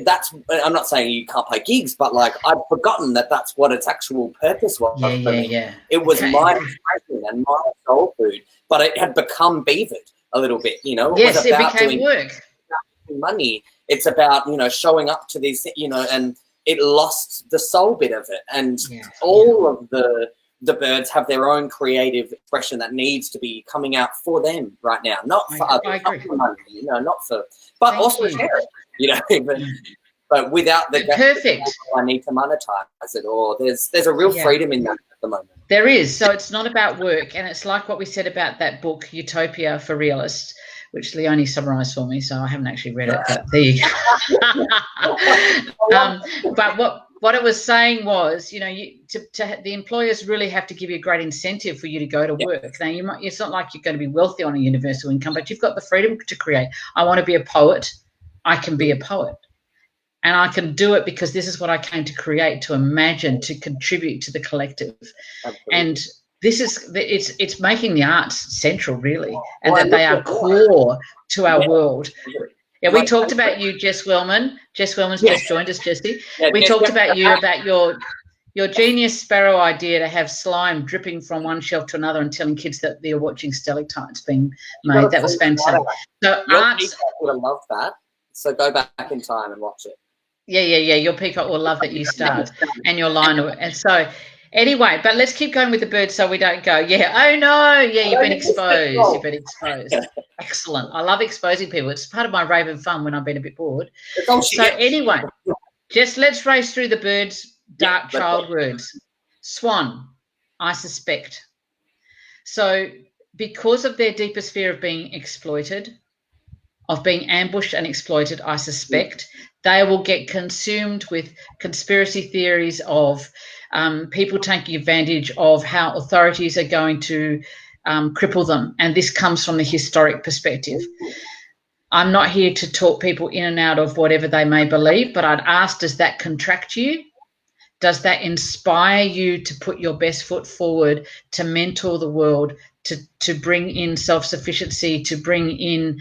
that's, I'm not saying you can't play gigs, but like, I've forgotten that that's what its actual purpose was for me. It was my expression and my soul food, but it had become beavered a little bit, Yes, it became work. Money. It's about, showing up to these, and it lost the soul bit of it. And all of the birds have their own creative expression that needs to be coming out for them right now, not for others, not for money, but also share it, but without the perfect. I need to monetize it, or there's a real freedom in that at the moment. There is. So it's not about work, and it's like what we said about that book, Utopia for Realists, which Leonie summarised for me, so I haven't actually read it, but there you go. But what it was saying was, the employers really have to give you a great incentive for you to go to work. Now, it's not like you're going to be wealthy on a universal income, but you've got the freedom to create. I want to be a poet. I can be a poet. And I can do it because this is what I came to create, to imagine, to contribute to the collective. Absolutely. And this is, it's making the arts central, really, and that they are core to our world. Yeah, we talked about you, Jess Wellman. Jess Wellman's just joined us, Jessie. We talked about you, about your genius sparrow idea to have slime dripping from one shelf to another and telling kids that they're watching stalactites being made. That was fantastic. So arts would have loved that. So go back in time and watch it. Yeah. Your peacock will love that you start, and your lionel. And so, anyway, but let's keep going with the birds so we don't go, oh no, you've been exposed. Excellent. I love exposing people. It's part of my raven fun when I've been a bit bored. So anyway, just let's race through the birds, dark child words. Swan, I suspect. So because of their deepest fear of being exploited, of being ambushed and exploited, I suspect, they will get consumed with conspiracy theories of people taking advantage of how authorities are going to cripple them. And this comes from the historic perspective. I'm not here to talk people in and out of whatever they may believe, but I'd ask, does that contract you? Does that inspire you to put your best foot forward, to mentor the world, to bring in self-sufficiency, to bring in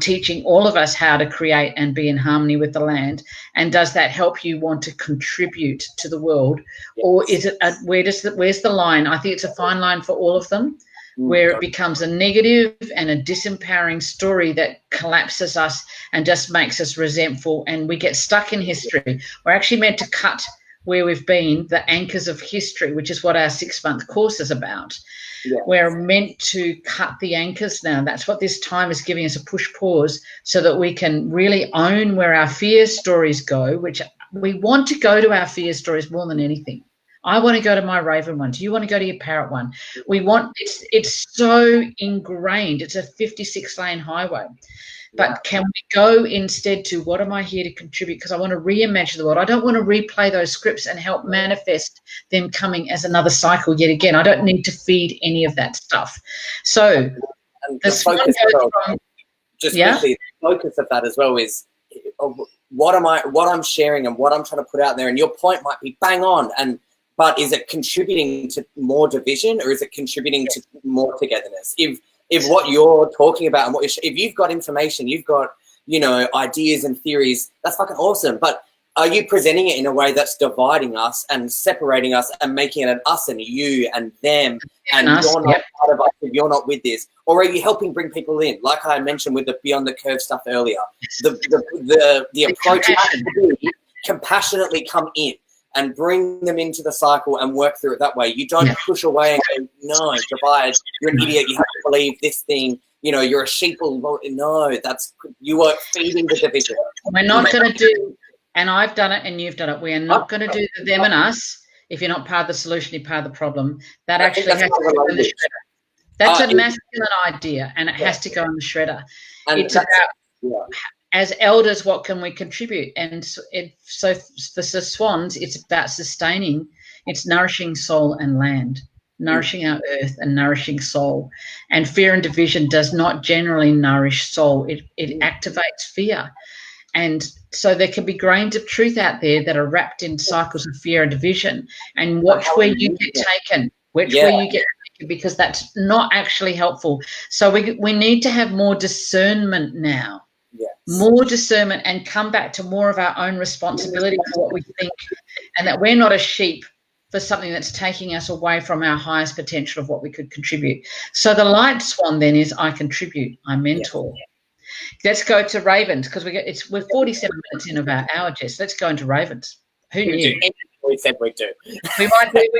teaching all of us how to create and be in harmony with the land? And does that help you want to contribute to the world? Yes. Or is it where's the line? I think it's a fine line for all of them, where it becomes a negative and a disempowering story that collapses us and just makes us resentful, and we get stuck in history. We're actually meant to cut where we've been, the anchors of history, which is what our 6-month course is about. Yeah. We're meant to cut the anchors now. That's what this time is giving us, a push pause, so that we can really own where our fear stories go, which we want to go to our fear stories more than anything. I want to go to my raven one. Do you want to go to your parrot one? We want, it's so ingrained. It's a 56-lane highway. But can we go instead to, what am I here to contribute? Because I want to reimagine the world. I don't want to replay those scripts and help manifest them coming as another cycle yet again. I don't need to feed any of that stuff. So the focus quickly, the focus of that as well is what I'm sharing and what I'm trying to put out there. And your point might be bang on, but is it contributing to more division, or is it contributing to more togetherness? If what you're talking about and if you've got information, you've got, ideas and theories, that's fucking awesome. But are you presenting it in a way that's dividing us and separating us and making it an us and you and them, and us, you're not part of us if you're not with this? Or are you helping bring people in? Like I mentioned with the Beyond the Curve stuff earlier, the approach has to be compassionately come in and bring them into the cycle and work through it that way. You don't push away and go, no, divide, you're an idiot, you have to believe this thing, you're a sheeple. No, you are feeding the division. We're not going to do, and I've done it and you've done it, we are not going to do the them and us. If you're not part of the solution, you're part of the problem. That actually has to go in the shredder. That's a masculine idea, and it has to go in the shredder. And it's about... as elders, what can we contribute? And so for the swans, it's about sustaining, it's nourishing soul and land, nourishing our earth and nourishing soul. And fear and division does not generally nourish soul. It activates fear. And so there can be grains of truth out there that are wrapped in cycles of fear and division. And watch where you get taken. Watch where you get taken, because that's not actually helpful. So we need to have more discernment now. Yes. More discernment, and come back to more of our own responsibility for what we think, and that we're not a sheep for something that's taking us away from our highest potential of what we could contribute. So the light swan then is, I contribute, I mentor. Yes. Let's go to ravens, because we're 47 minutes in of our hour, Jess. Let's go into ravens. Who knew? We said we do. We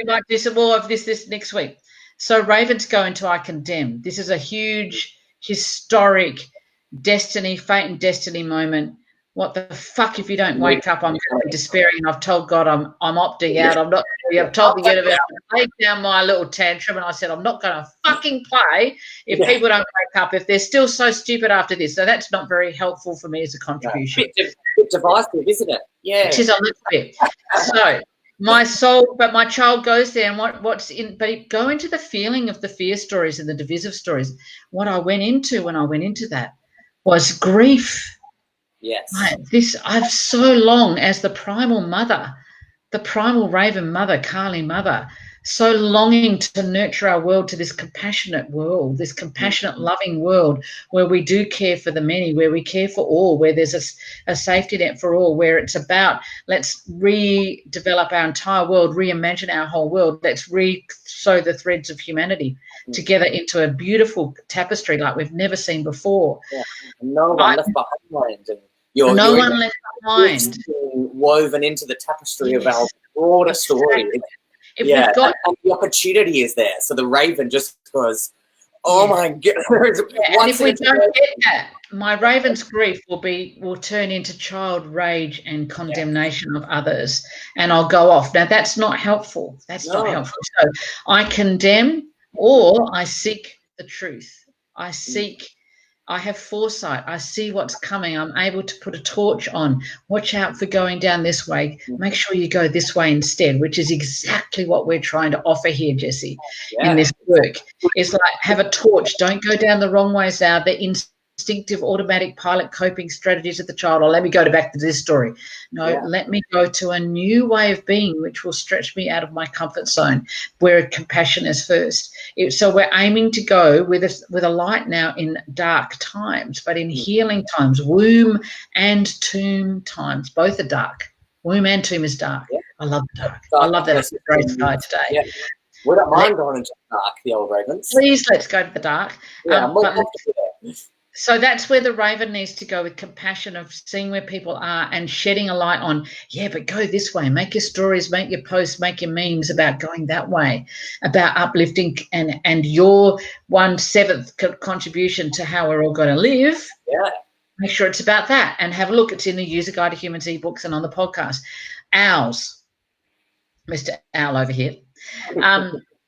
might do some more of this next week. So ravens go into I condemn. This is a huge historic fate and destiny moment. What the fuck if you don't wake up? I'm going to be despairing. I've told God I'm opting out. I'm not. I've told the universe to take down my little tantrum, and I said I'm not going to fucking play if people don't wake up. If they're still so stupid after this, so that's not very helpful for me as a contribution. Bit divisive, isn't it? Yeah, it is a little bit. So my soul, but my child goes there, and what's in? But go into the feeling of the fear stories and the divisive stories. What I went into when I went into that was grief. Yes. I've so long, as the primal mother, the primal raven mother, Kali mother, so longing to nurture our world to this compassionate world, this compassionate, loving world where we do care for the many, where we care for all, where there's a safety net for all, where it's about let's redevelop our entire world, reimagine our whole world, let's re-sew the threads of humanity together into a beautiful tapestry like we've never seen before. Yeah. No one left behind. And you're left behind. Woven into the tapestry of our broader story. And the opportunity is there. So the raven just goes, my God. And if we don't get that, my raven's grief will turn into child rage and condemnation of others, and I'll go off. Now, that's not helpful. That's not helpful. So I condemn, or I seek the truth. I have foresight. I see what's coming. I'm able to put a torch on. Watch out for going down this way. Make sure you go this way instead, which is exactly what we're trying to offer here, Jesse, in this work. It's like, have a torch. Don't go down the wrong ways now. They're instinctive automatic pilot coping strategies of the child, or let me go back to this story. No, let me go to a new way of being, which will stretch me out of my comfort zone, where compassion is first. So we're aiming to go with a light now in dark times, but in healing times, womb and tomb times, both are dark. Womb and tomb is dark. I love the dark. I love that it's a great side today. Yeah. We don't mind going into the dark, the old ravens. Please, let's go to the dark. So that's where the raven needs to go, with compassion of seeing where people are and shedding a light on, but go this way. Make your stories, make your posts, make your memes about going that way, about uplifting and your 1/7 contribution to how we're all going to live. Yeah. Make sure it's about that, and have a look. It's in the User Guide to Humans ebooks and on the podcast. Owls, Mr. Owl over here.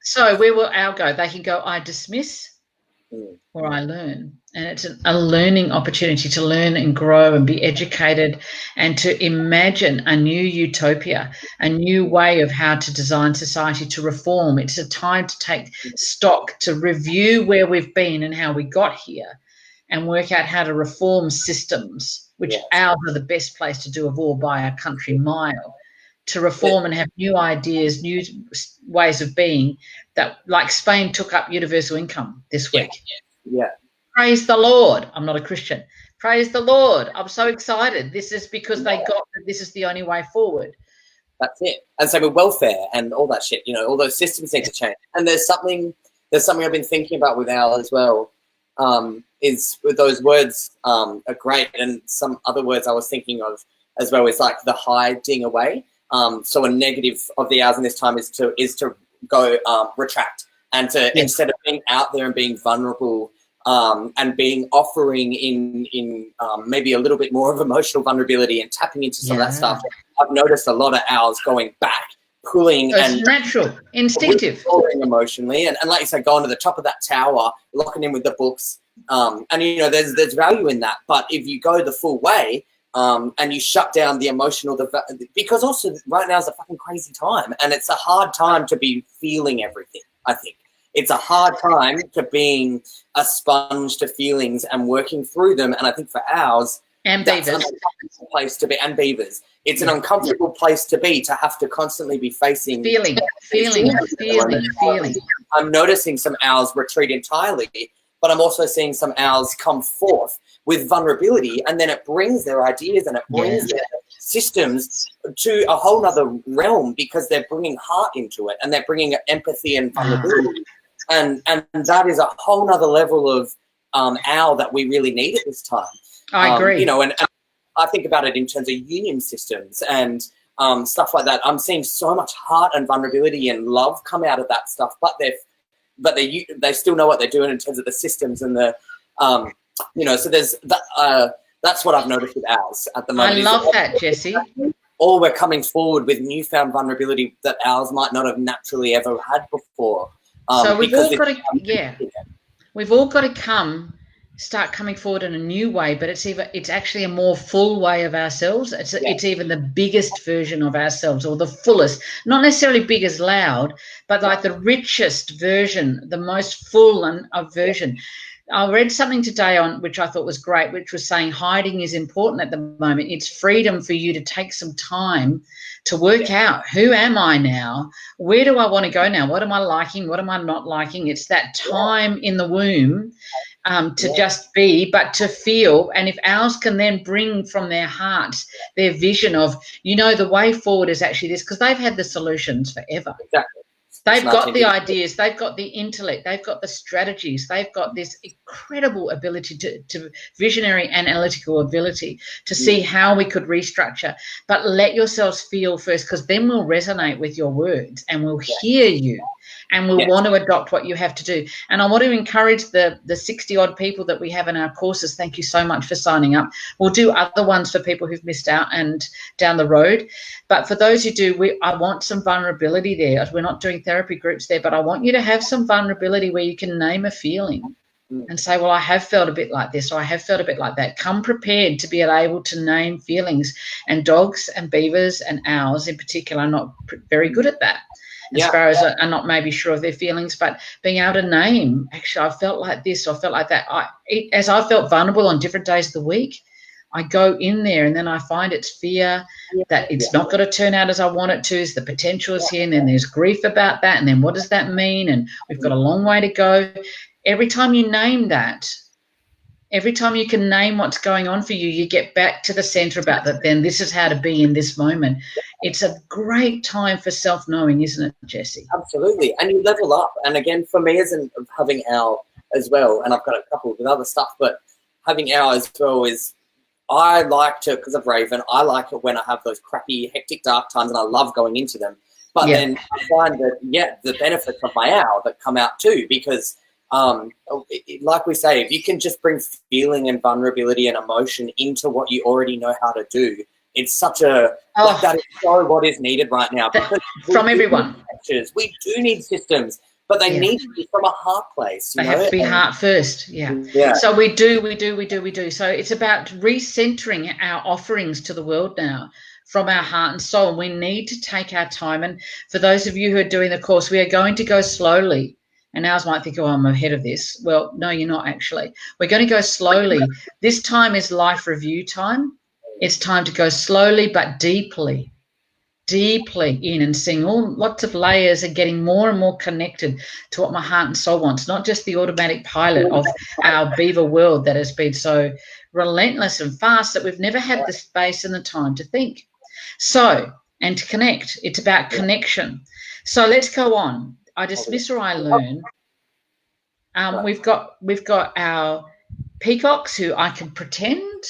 So where will owl go? They can go, I dismiss, or I learn. And it's a learning opportunity to learn and grow and be educated and to imagine a new utopia, a new way of how to design society, to reform. It's a time to take stock, to review where we've been and how we got here, and work out how to reform systems, which owls are the best place to do of all by a country mile, to reform and have new ideas, new ways of being, that, like Spain took up universal income this week. Yeah. Praise the Lord. I'm not a Christian. Praise the Lord. I'm so excited. This is because they got that this is the only way forward. That's it. And so with welfare and all that shit, all those systems need to change. And there's something I've been thinking about with Al as well, is with those words are great. And some other words I was thinking of as well is like the hiding away. So a negative of the owls in this time is to go retract, and to instead of being out there and being vulnerable, and being offering in maybe a little bit more of emotional vulnerability and tapping into some of that stuff. I've noticed a lot of owls going back, pulling, and natural, instinctive, emotionally, and like you say, going to the top of that tower, locking in with the books, and there's value in that. But if you go the full way, and you shut down the emotional, because also right now is a fucking crazy time, and it's a hard time to be feeling everything. I think it's a hard time to being a sponge to feelings and working through them. And I think for owls and beavers, an uncomfortable place to be, and beavers, it's an uncomfortable place to be, to have to constantly be facing feeling. I'm noticing some owls retreat entirely, but I'm also seeing some owls come forth with vulnerability, and then it brings their ideas and it brings their systems to a whole nother realm, because they're bringing heart into it, and they're bringing empathy and vulnerability. And that is a whole nother level of owl that we really need at this time. I agree. And I think about it in terms of union systems and stuff like that. I'm seeing so much heart and vulnerability and love come out of that stuff, but they still know what they're doing in terms of the systems and the so there's that. That's what I've noticed with owls at the moment. I love that, Jesse. Or we're coming forward with newfound vulnerability that owls might not have naturally ever had before. So we've all got to start coming forward in a new way, but it's actually a more full way of ourselves. It's even the biggest version of ourselves, or the fullest, not necessarily big as loud, but like the richest version, the most full version. I read something today on which I thought was great, which was saying hiding is important at the moment. It's freedom for you to take some time to work out, who am I now? Where do I want to go now? What am I liking? What am I not liking? It's that time in the womb to just be, but to feel. And if owls can then bring from their hearts their vision of, the way forward is actually this, because they've had the solutions forever. Exactly. They've got the ideas, they've got the intellect, they've got the strategies, they've got this incredible ability to visionary analytical ability to see how we could restructure. But let yourselves feel first, because then we'll resonate with your words and we'll hear you and we'll want to adopt what you have to do. And I want to encourage the 60-odd people that we have in our courses. Thank you so much for signing up. We'll do other ones for people who've missed out and down the road. But for those who do, I want some vulnerability there. We're not doing therapy groups there, but I want you to have some vulnerability where you can name a feeling and say, well, I have felt a bit like this, or I have felt a bit like that. Come prepared to be able to name feelings. And dogs and beavers and owls in particular are not very good at that. and sparrows are not maybe sure of their feelings, but being able to name, actually, I felt like this, or I felt like that. As I felt vulnerable on different days of the week, I go in there and then I find it's fear that it's not going to turn out as I want it to, is the potential is here, and then there's grief about that, and then what does that mean? And we've got a long way to go. Every time you name that, every time you can name what's going on for you, you get back to the center about that. Then this is how to be in this moment. It's a great time for self-knowing, isn't it, Jessie? Absolutely. And you level up. And again, for me, as in having our as well, and I've got a couple with other stuff, but having our as well is, I like to, because of Raven, I like it when I have those crappy, hectic, dark times, and I love going into them. But then I find that, the benefits of my hour that come out too, because like we say, if you can just bring feeling and vulnerability and emotion into what you already know how to do, it's such a, that is so what is needed right now. From everyone. We do need systems, but they need to be from a heart place. They have to be heart first, So we do. So it's about recentering our offerings to the world now from our heart and soul. We need to take our time. And for those of you who are doing the course, we are going to go slowly. And ours might think, oh, I'm ahead of this. Well, no, you're not actually. We're going to go slowly. This time is life review time. It's time to go slowly but deeply in and seeing lots of layers and getting more and more connected to what my heart and soul wants, not just the automatic pilot of our beaver world that has been so relentless and fast that we've never had the space and the time to think. So, and to connect. It's about connection. So let's go on. I dismiss or I learn. We've got our peacocks who I can pretend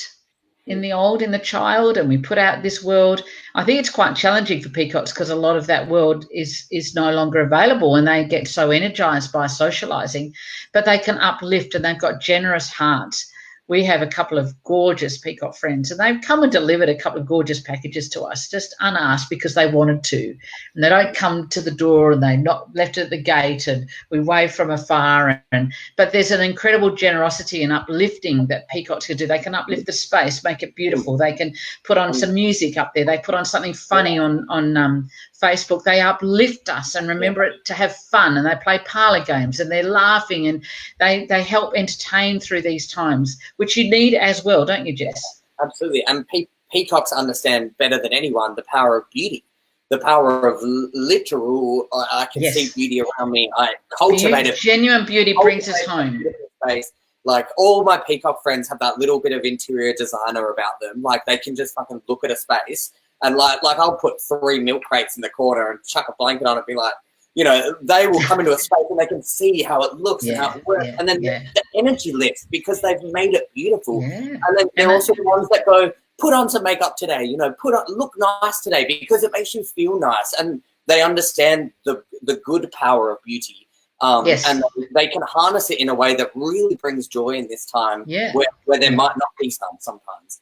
in the child, and we put out this world. I think it's quite challenging for peacocks because a lot of that world is no longer available, and they get so energized by socializing, but they can uplift, and they've got generous hearts. We have a couple of gorgeous peacock friends, and they've come and delivered a couple of gorgeous packages to us, just unasked because they wanted to. And they don't come to the door and they're not left at the gate and we wave from afar. But there's an incredible generosity and uplifting that peacocks can do. They can uplift the space, make it beautiful. They can put on some music up there. They put on something funny on Facebook. They uplift us and remember it to have fun, and they play parlor games and they're laughing, and they help entertain through these times, which you need as well, don't you, Jess? Absolutely. And peacocks understand better than anyone the power of beauty, the power of literal, I can see beauty around me. I cultivate it. Genuine beauty brings us home. Space. Like, all my peacock friends have that little bit of interior designer about them. Like, they can just fucking look at a space and like I'll put 3 milk crates in the corner and chuck a blanket on it and be like, they will come into a space and they can see how it looks and how it works. And then the energy lifts because they've made it beautiful. And then they're also the ones that go, put on some makeup today, look nice today because it makes you feel nice. And they understand the good power of beauty. And they can harness it in a way that really brings joy in this time where there might not be some sometimes.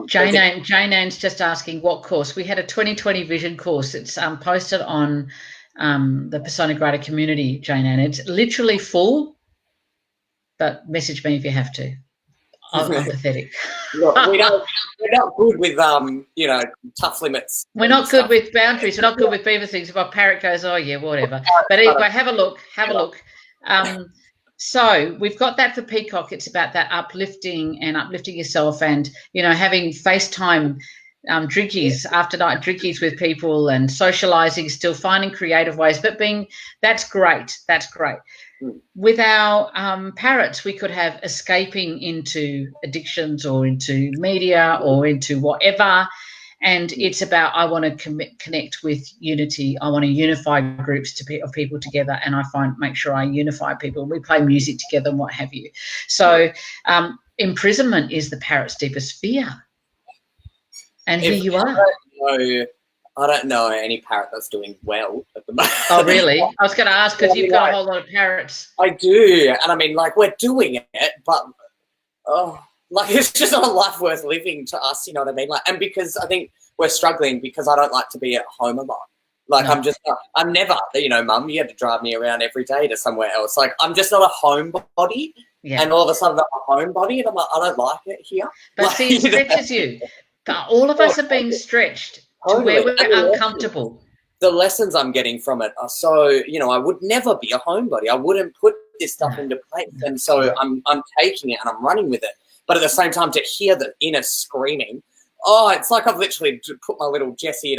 Jane Ann's just asking what course. We had a 2020 vision course. It's posted on the Persona Grata community, Jane Ann. It's literally full, but message me if you have to. I'm pathetic. Look, we're not good with tough limits. We're not good with boundaries. We're not good with beaver things. If a parrot goes, oh yeah, whatever. But anyway, have a look. So we've got that for peacock. It's about that uplifting yourself, and having FaceTime drinkies, after night drinkies with people, and socializing, still finding creative ways, but that's great. With our parrots, we could have escaping into addictions or into media or into whatever. And it's about, I want to connect with unity. I want to unify groups of people together, and make sure I unify people. We play music together and what have you. So imprisonment is the parrot's deepest fear. And here you are. I don't know any parrot that's doing well at the moment. Oh, really? I was going to ask because you've got a whole lot of parrots. I do. And I mean, we're doing it, but it's just not a life worth living to us, you know what I mean? And because I think we're struggling because I don't like to be at home a lot. I'm never, Mum, you had to drive me around every day to somewhere else. I'm just not a homebody. Yeah. And all of a sudden I'm a homebody and I'm like, I don't like it here. But see, it stretches you. All of us are being stretched to where we're uncomfortable. the lessons I'm getting from it are so, you know, I would never be a homebody. I wouldn't put this stuff into place. And so I'm taking it and I'm running with it. But at the same time, to hear the inner screaming, oh, it's like I've literally put my little Jessie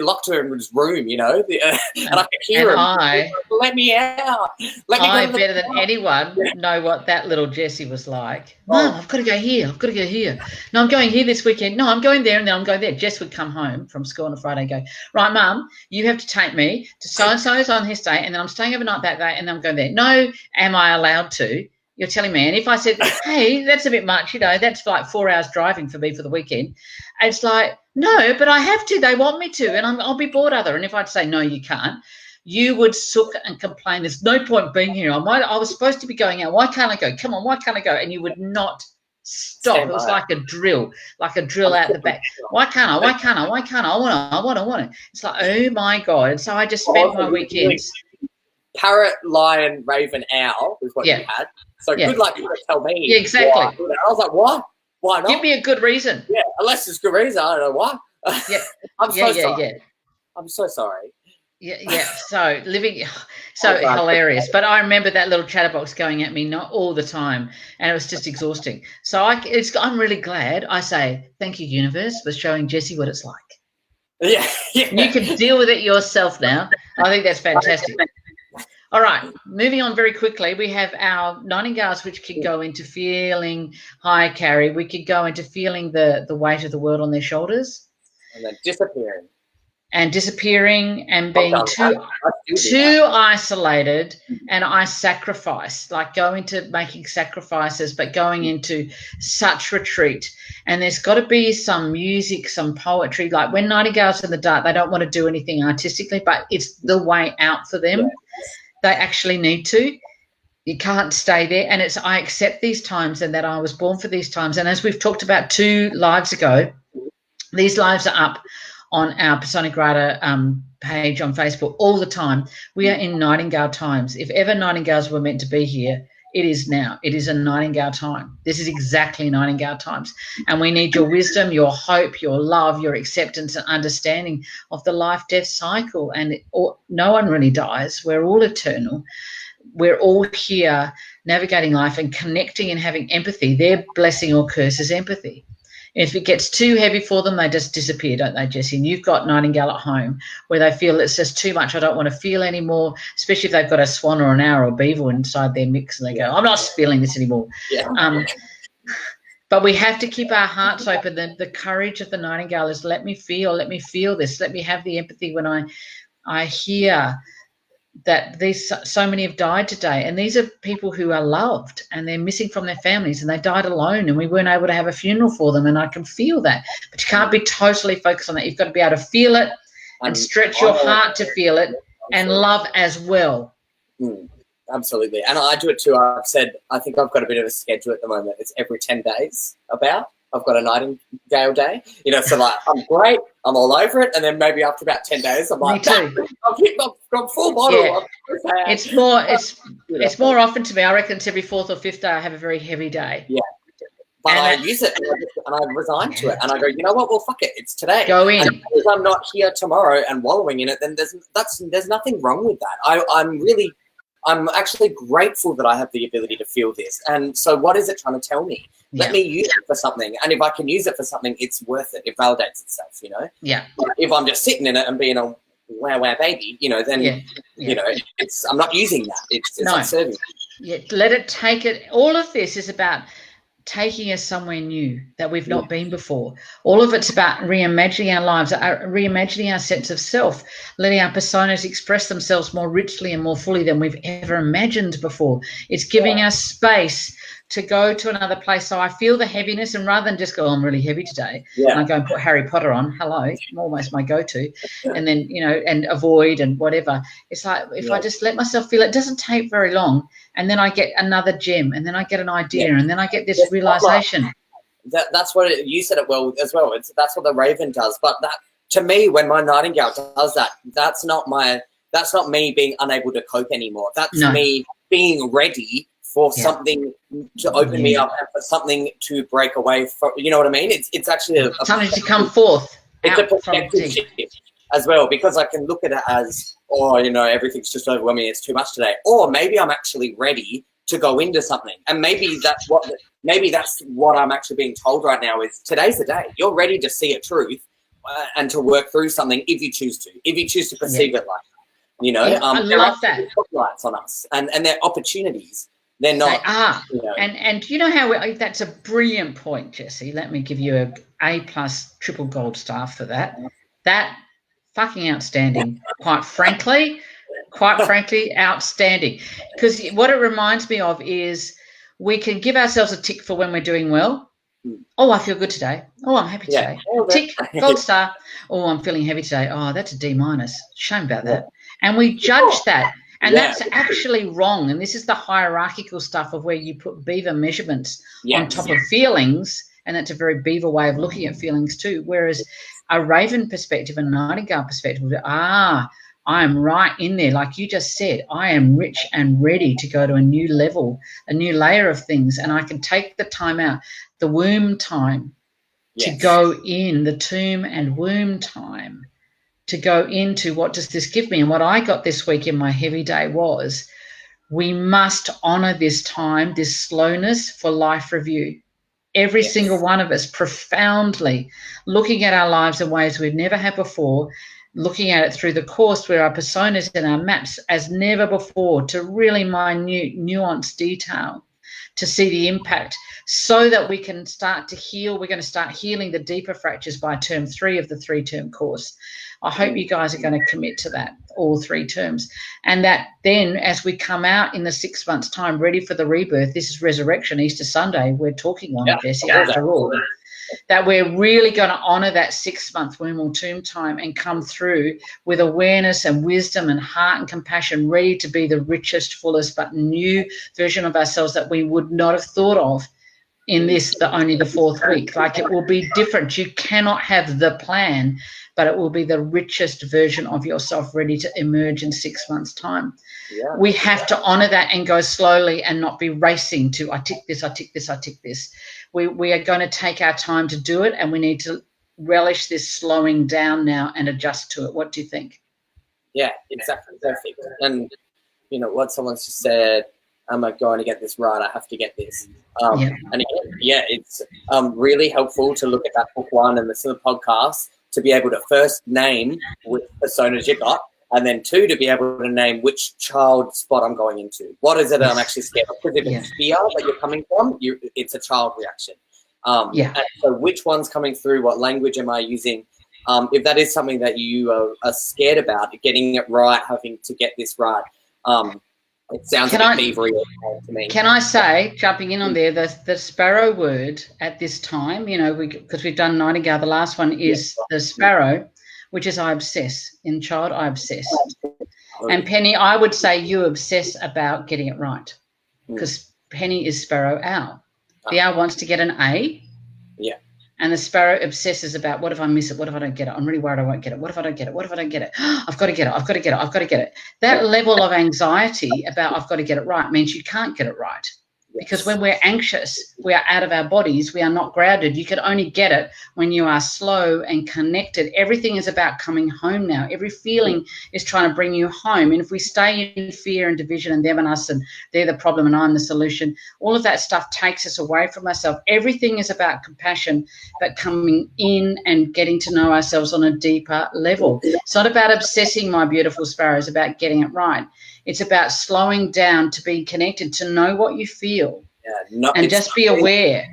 locked her in his room, you know, and I can hear him. Let me out. Let me I better than anyone know what that little Jessie was like. Mum, I've got to go here. I've got to go here. No, I'm going here this weekend. No, I'm going there, and then I'm going there. Jess would come home from school on a Friday and go, right, Mum, you have to take me to so-and-so's on his day, and then I'm staying overnight that day, and then I'm going there. No, am I allowed to? You're telling me. And if I said, hey, that's a bit much, you know, that's like 4 hours driving for me for the weekend. It's like, no, but I have to. They want me to, and I'll be bored other. And if I'd say, no, you can't, you would sook and complain. There's no point being here. I was supposed to be going out. Why can't I go? Come on, why can't I go? And you would not stop. It was like a drill out the back. Why can't I? Why can't I? Why can't I? I want it. It's like, oh, my God. And so I just spent my weekends. Parrot, lion, raven, owl is what you had. So good luck to tell me. Yeah, exactly. Why. I was like, why? Why not? Give me a good reason. Yeah, unless it's a good reason. I don't know why. Yeah. I'm so sorry. Yeah. I'm so sorry. Yeah. So hilarious. But I remember that little chatterbox going at me not all the time, and it was just exhausting. So I'm really glad. I say thank you, universe, for showing Jessie what it's like. Yeah. You can deal with it yourself now. I think that's fantastic. All right, moving on very quickly. We have our nightingales, which could go into feeling high carry. We could go into feeling the weight of the world on their shoulders. And then disappearing. And being too isolated, and I sacrifice, like go into making sacrifices, but going into such retreat. And there's got to be some music, some poetry. Like when nightingales in the dark, they don't want to do anything artistically, but it's the way out for them. Yeah. They actually need to. You can't stay there. And I accept these times and that I was born for these times. And as we've talked about 2 lives ago, these lives are up on our Persona Grata page on Facebook all the time. We are in nightingale times. If ever nightingales were meant to be here, it is now. It is a nightingale time. This is exactly nightingale times. And we need your wisdom, your hope, your love, your acceptance and understanding of the life-death cycle. And no one really dies. We're all eternal. We're all here navigating life and connecting and having empathy. Their blessing or curse is empathy. If it gets too heavy for them, they just disappear, don't they, Jessie? And you've got nightingale at home where they feel it's just too much. I don't want to feel anymore, especially if they've got a swan or an owl or a beaver inside their mix and they go, I'm not feeling this anymore. Yeah. But we have to keep our hearts open. The courage of the nightingale is let me feel this. Let me have the empathy when I hear that so many have died today, and these are people who are loved and they're missing from their families and they died alone and we weren't able to have a funeral for them, and I can feel that. But you can't be totally focused on that. You've got to be able to feel it and stretch your heart to feel it and love as well. Absolutely. And I do it too. I've said I think I've got a bit of a schedule at the moment. It's every 10 days I've got a nightingale day, you know, so like I'm great, I'm all over it, and then maybe after about 10 days I'm like, I've got full bottle. Yeah. It's more often to me. I reckon it's every 4th or 5th day I have a very heavy day. Yeah. But I use it and I resign to it and I go, you know what, well, fuck it, it's today. Go in. And if I'm not here tomorrow and wallowing in it, then there's nothing wrong with that. I'm actually grateful that I have the ability to feel this. And so what is it trying to tell me? Yeah. Let me use it for something. And if I can use it for something, it's worth it. It validates itself, you know? Yeah. If I'm just sitting in it and being a wow baby, you know, then, you know, I'm not using that. It's not serving. Yeah, let it take it. All of this is about taking us somewhere new that we've not been before. All of it's about reimagining our lives, reimagining our sense of self, letting our personas express themselves more richly and more fully than we've ever imagined before. It's giving us space to go to another place. So I feel the heaviness, and rather than just go, I'm really heavy today, and I go and put Harry Potter on, almost my go-to, and then, you know, and avoid and whatever. It's like if I just let myself feel it doesn't take very long, and then I get another gem, and then I get an idea, and then I get this realization. That's what you said it well as well. That's what the raven does. But that, to me, when my nightingale does that, that's not me being unable to cope anymore. That's me being ready for something to open me up and for something to break away from, you know what I mean? It's actually something to come forth. It's a perspective shift. as well, because I can look at it as, oh, you know, everything's just overwhelming, it's too much today. Or maybe I'm actually ready to go into something. And maybe that's what I'm actually being told right now is today's the day. You're ready to see a truth and to work through something if you choose to perceive it like that. You know, I love that. Spotlights on us and they're opportunities. They're not. They are. You know. And you know how that's a brilliant point, Jesse. Let me give you a A+ triple gold star for that. That fucking outstanding. Quite frankly, outstanding. Because what it reminds me of is we can give ourselves a tick for when we're doing well. Oh, I feel good today. Oh, I'm happy today. Tick, gold star. Oh, I'm feeling heavy today. Oh, that's a D-. Shame about that. And we judge that. And that's actually wrong. And this is the hierarchical stuff of where you put beaver measurements on top of feelings. And that's a very beaver way of looking at feelings too. Whereas a raven perspective and nightingale perspective, I am right in there. Like you just said, I am rich and ready to go to a new level, a new layer of things. And I can take the time out, the womb time, to go in, the tomb and womb time, to go into what does this give me. And what I got this week in my heavy day was we must honour this time, this slowness for life review. Every single one of us profoundly looking at our lives in ways we've never had before, looking at it through the course where our personas and our maps as never before to really minute, nuanced detail to see the impact so that we can start to heal. We're going to start healing the deeper fractures by term 3 of the 3-term course. I hope you guys are going to commit to that, all 3 terms. And that then as we come out in the 6 months' time, ready for the rebirth, this is Resurrection, Easter Sunday, we're talking on, Jesse, after all, that we're really going to honour that 6-month womb or tomb time and come through with awareness and wisdom and heart and compassion, ready to be the richest, fullest, but new version of ourselves that we would not have thought of in only the 4th week. Like it will be different. You cannot have the plan, but it will be the richest version of yourself ready to emerge in 6 months' time. Yeah. We have to honour that and go slowly and not be racing to, I tick this, I tick this, I tick this. We are going to take our time to do it, and we need to relish this slowing down now and adjust to it. What do you think? Yeah, exactly. Perfect. And, you know, what someone's just said, am I going to get this right? I have to get this. And again, it's really helpful to look at that book 1 and listen to the podcast to be able to first name which personas you got, and then 2, to be able to name which child spot I'm going into. What is it that I'm actually scared of? Because if it's fear that you're coming from, it's a child reaction. And so which one's coming through? What language am I using? If that is something that you are scared about, getting it right, having to get this right, it sounds a bit thievery to me. Can I say, jumping in on there, the sparrow word at this time, you know, because we've done nightingale, the last one is the sparrow, which is I obsess. In child, I obsess. And Penny, I would say you obsess about getting it right, because Penny is sparrow owl. The owl wants to get an A. Yeah. And the sparrow obsesses about, what if I miss it? What if I don't get it? I'm really worried I won't get it. What if I don't get it? What if I don't get it? I've got to get it. I've got to get it. I've got to get it. That level of anxiety about I've got to get it right means you can't get it right. Because when we're anxious, we are out of our bodies. We are not grounded. You can only get it when you are slow and connected. Everything is about coming home now. Every feeling is trying to bring you home. And if we stay in fear and division and them and us and they're the problem and I'm the solution, all of that stuff takes us away from ourselves. Everything is about compassion, but coming in and getting to know ourselves on a deeper level. It's not about obsessing, my beautiful sparrow. It's about getting it right. It's about slowing down to be connected, to know what you feel, and just be aware.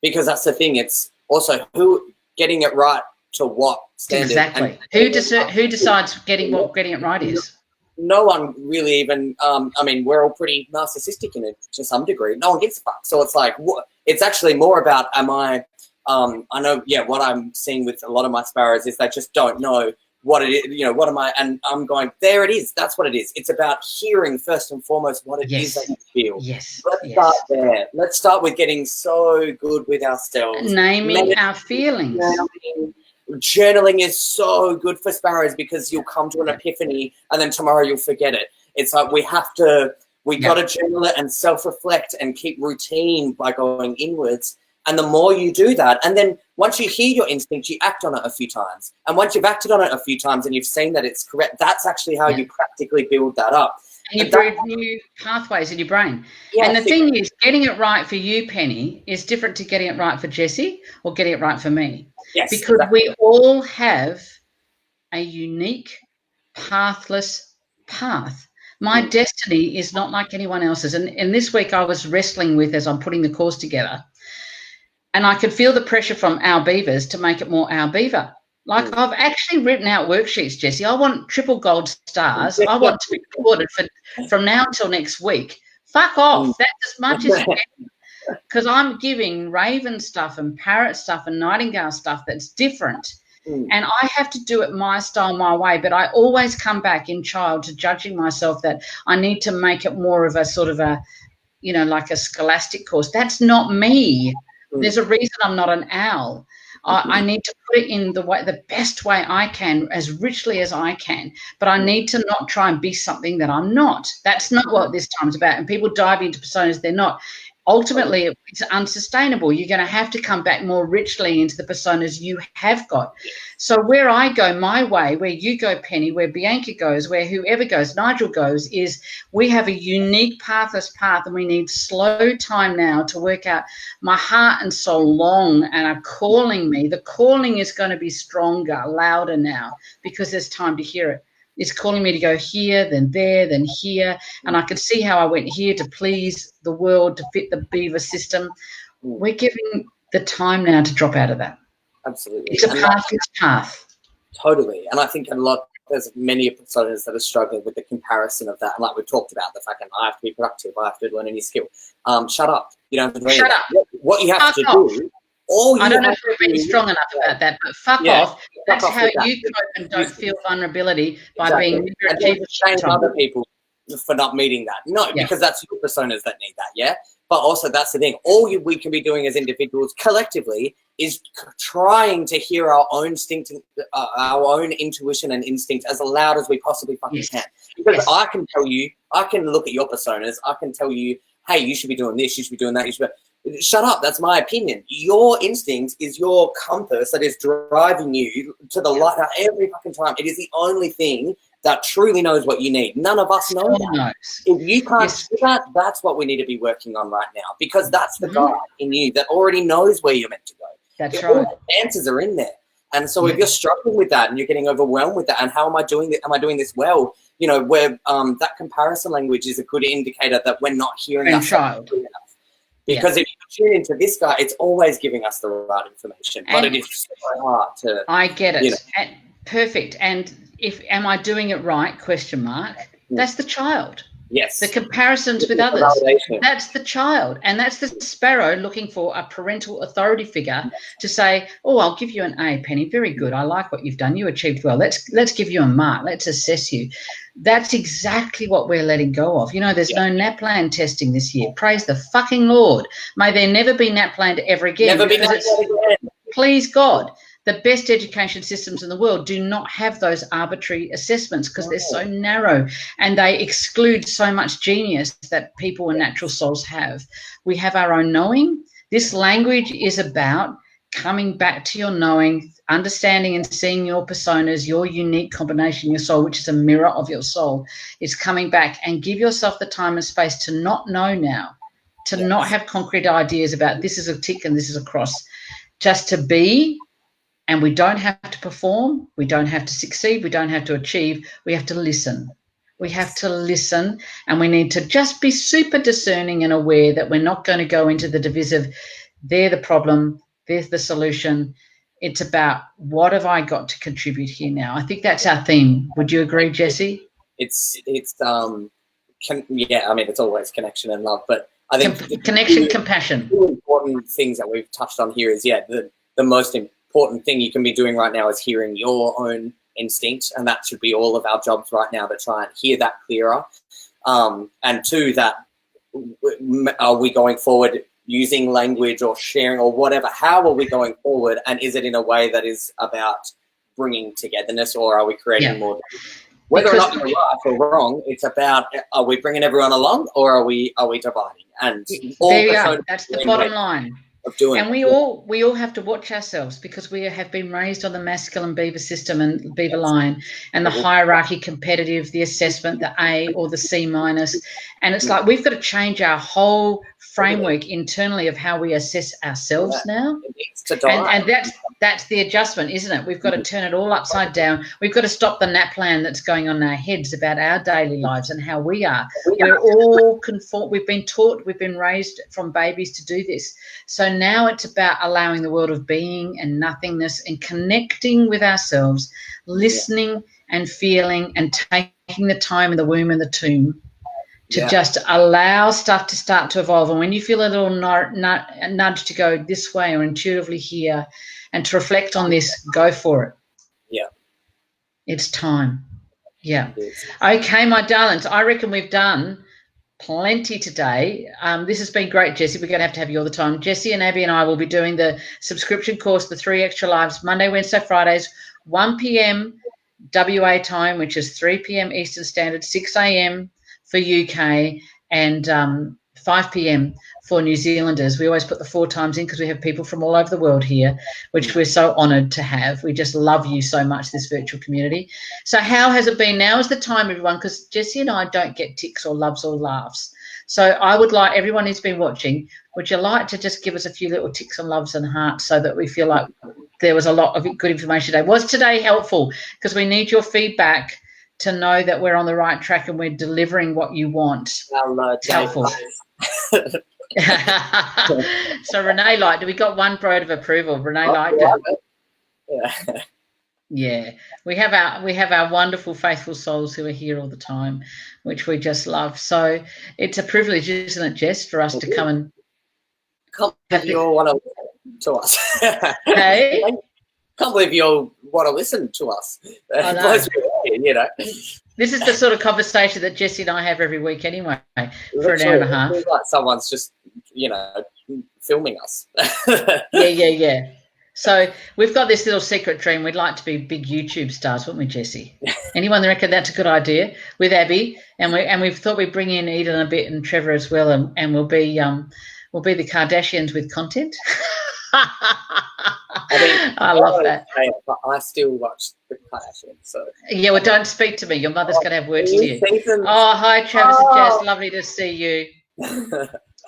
Because that's the thing. It's also who getting it right to what standard. Exactly. And who decides getting it right is? No one really even. I mean, we're all pretty narcissistic in it to some degree. No one gives a fuck. So it's like, it's actually more about, am I? I know. Yeah, what I'm seeing with a lot of my sparrows is they just don't know what it is, you know, what am I, and I'm going, there it is, that's what it is. It's about hearing first and foremost what it is that you feel. Yes. Let's start there. Let's start with getting so good with ourselves. Naming our feelings. Journaling is so good for sparrows because you'll come to an epiphany and then tomorrow you'll forget it. It's like we got to journal it and self-reflect and keep routine by going inwards. And the more you do that, and then once you hear your instinct, you act on it a few times. And once you've acted on it a few times and you've seen that it's correct, that's actually how you practically build that up. And you build new pathways in your brain. Yes, and the thing is, getting it right for you, Penny, is different to getting it right for Jessie or getting it right for me. Yes, because we all have a unique, pathless path. My destiny is not like anyone else's. And this week I was wrestling with, as I'm putting the course together, and I could feel the pressure from our beavers to make it more our beaver. Like I've actually written out worksheets, Jessie. I want triple gold stars. I want to be recorded from now until next week. Fuck off. That's as much as you get. Because I'm giving raven stuff and parrot stuff and nightingale stuff that's different. And I have to do it my style, my way. But I always come back in child to judging myself that I need to make it more of a sort of a, like a scholastic course. That's not me. There's a reason I'm not an owl. I need to put it in the best way I can, as richly as I can. But I need to not try and be something that I'm not. That's not what this time's about. And people dive into personas they're not. Ultimately, it's unsustainable. You're going to have to come back more richly into the personas you have got. So where I go my way, where you go, Penny, where Bianca goes, where whoever goes, Nigel goes, is we have a unique pathless path, and we need slow time now to work out. My heart and soul long and are calling me. The calling is going to be stronger, louder now, because there's time to hear it. It's calling me to go here, then there, then here. And I could see how I went here to please the world, to fit the beaver system. We're giving the time now to drop out of that. Absolutely. It's a pathless path. Totally. And I think there's many personas that are struggling with the comparison of that. And like we've talked about, the fact that I have to be productive, I have to learn a new skill. Shut up. You don't have to Shut up. What you have to do. I don't know if we're really strong enough about that, but fuck off. That's how you cope and don't feel vulnerability by being and don't shame other people for not meeting that. No, because that's your personas that need that, But also that's the thing. All we can be doing as individuals collectively is trying to hear our own intuition and instinct as loud as we possibly fucking can. Because I can tell you, I can look at your personas, I can tell you, hey, you should be doing this, you should be doing that, you should be... Shut up, that's my opinion. Your instinct is your compass that is driving you to the light every fucking time. It is the only thing that truly knows what you need. None of us know that. If you can't do that, that's what we need to be working on right now, because that's the guy in you that already knows where you're meant to go. That's right. All the answers are in there. And so if you're struggling with that and you're getting overwhelmed with that, and how am I doing this? Am I doing this well? Where that comparison language is a good indicator that we're not hearing ourselves. Because if you tune into this guy, it's always giving us the right information. But it is so hard to... I get it. Perfect. And am I doing it right? ? That's the child. Yes. The comparisons with others. That's the child. And that's the sparrow looking for a parental authority figure to say, oh, I'll give you an A, Penny. Very good. I like what you've done. You achieved well. Let's give you a mark. Let's assess you. That's exactly what we're letting go of. There's no NAPLAN testing this year. Praise the fucking Lord. May there never be NAPLAN ever again. Never be NAPLAN again. Please God. The best education systems in the world do not have those arbitrary assessments because they're so narrow and they exclude so much genius that people and natural souls have. We have our own knowing. This language is about coming back to your knowing, understanding and seeing your personas, your unique combination, your soul, which is a mirror of your soul. It's coming back, and give yourself the time and space to not know now, to not have concrete ideas about this is a tick and this is a cross, just to be. And we don't have to perform. We don't have to succeed. We don't have to achieve. We have to listen. We have to listen, and we need to just be super discerning and aware that we're not going to go into the divisive, they're the problem, there's the solution. It's about what have I got to contribute here now? I think that's our theme. Would you agree, Jessie? It's it's always connection and love, but I think connection, compassion. The important things that we've touched on here is the most important thing you can be doing right now is hearing your own instinct, and that should be all of our jobs right now, to try and hear that clearer. And two, that are we going forward using language or sharing or whatever? How are we going forward, and is it in a way that is about bringing togetherness, or are we creating more? Whether or not we're right or wrong, it's about, are we bringing everyone along, or are we dividing? And there you go. That's the bottom line. of doing and we all have to watch ourselves, because we have been raised on the masculine beaver system and beaver lion, and the hierarchy, competitive, the assessment, the A or the C minus. And it's like we've got to change our whole framework internally of how we assess ourselves now. It needs to die. And that's the adjustment, isn't it? We've got to turn it all upside down. We've got to stop the NAPLAN that's going on in our heads about our daily lives and how we are. We're all conform. We've been taught, we've been raised from babies to do this. So now it's about allowing the world of being and nothingness and connecting with ourselves, listening and feeling and taking the time in the womb and the tomb to just allow stuff to start to evolve. And when you feel a little nudge to go this way or intuitively here and to reflect on this, go for it. Yeah. It's time. Yeah. Okay, my darlings, I reckon we've done plenty today. This has been great, Jessie. We're going to have you all the time. Jessie and Abby and I will be doing the subscription course, the 3 Extra Lives, Monday, Wednesday, Fridays, 1 p.m. WA time, which is 3 p.m. Eastern Standard, 6 a.m. for UK, and 5 p.m. for New Zealanders. We always put the 4 times in because we have people from all over the world here, which we're so honoured to have. We just love you so much, this virtual community. So how has it been? Now is the time, everyone, because Jessie and I don't get ticks or loves or laughs. So I would like everyone who's been watching, would you like to just give us a few little ticks and loves and hearts so that we feel like there was a lot of good information today? Was today helpful? Because we need your feedback to know that we're on the right track and we're delivering what you want. Helpful. So Renee liked it. We got one vote of approval. Renee liked it. Yeah. We have our wonderful, faithful souls who are here all the time, which we just love. So it's a privilege, isn't it, Jess, for us to come and can't believe you all want to listen to us. Hey? Can't believe you all want to listen to us. You know. This is the sort of conversation that Jessie and I have every week anyway, for an hour and a half. It's like someone's just, filming us. Yeah. So we've got this little secret dream. We'd like to be big YouTube stars, wouldn't we, Jessie? Anyone reckon that's a good idea? With Abby, and we've thought we'd bring in Eden a bit and Trevor as well, and we'll be the Kardashians with content. I love that. I still watch the Kardashians. So. Yeah, well, don't speak to me. Your mother's going to have words to you. Oh, hi, Travis and Jess. Lovely to see you.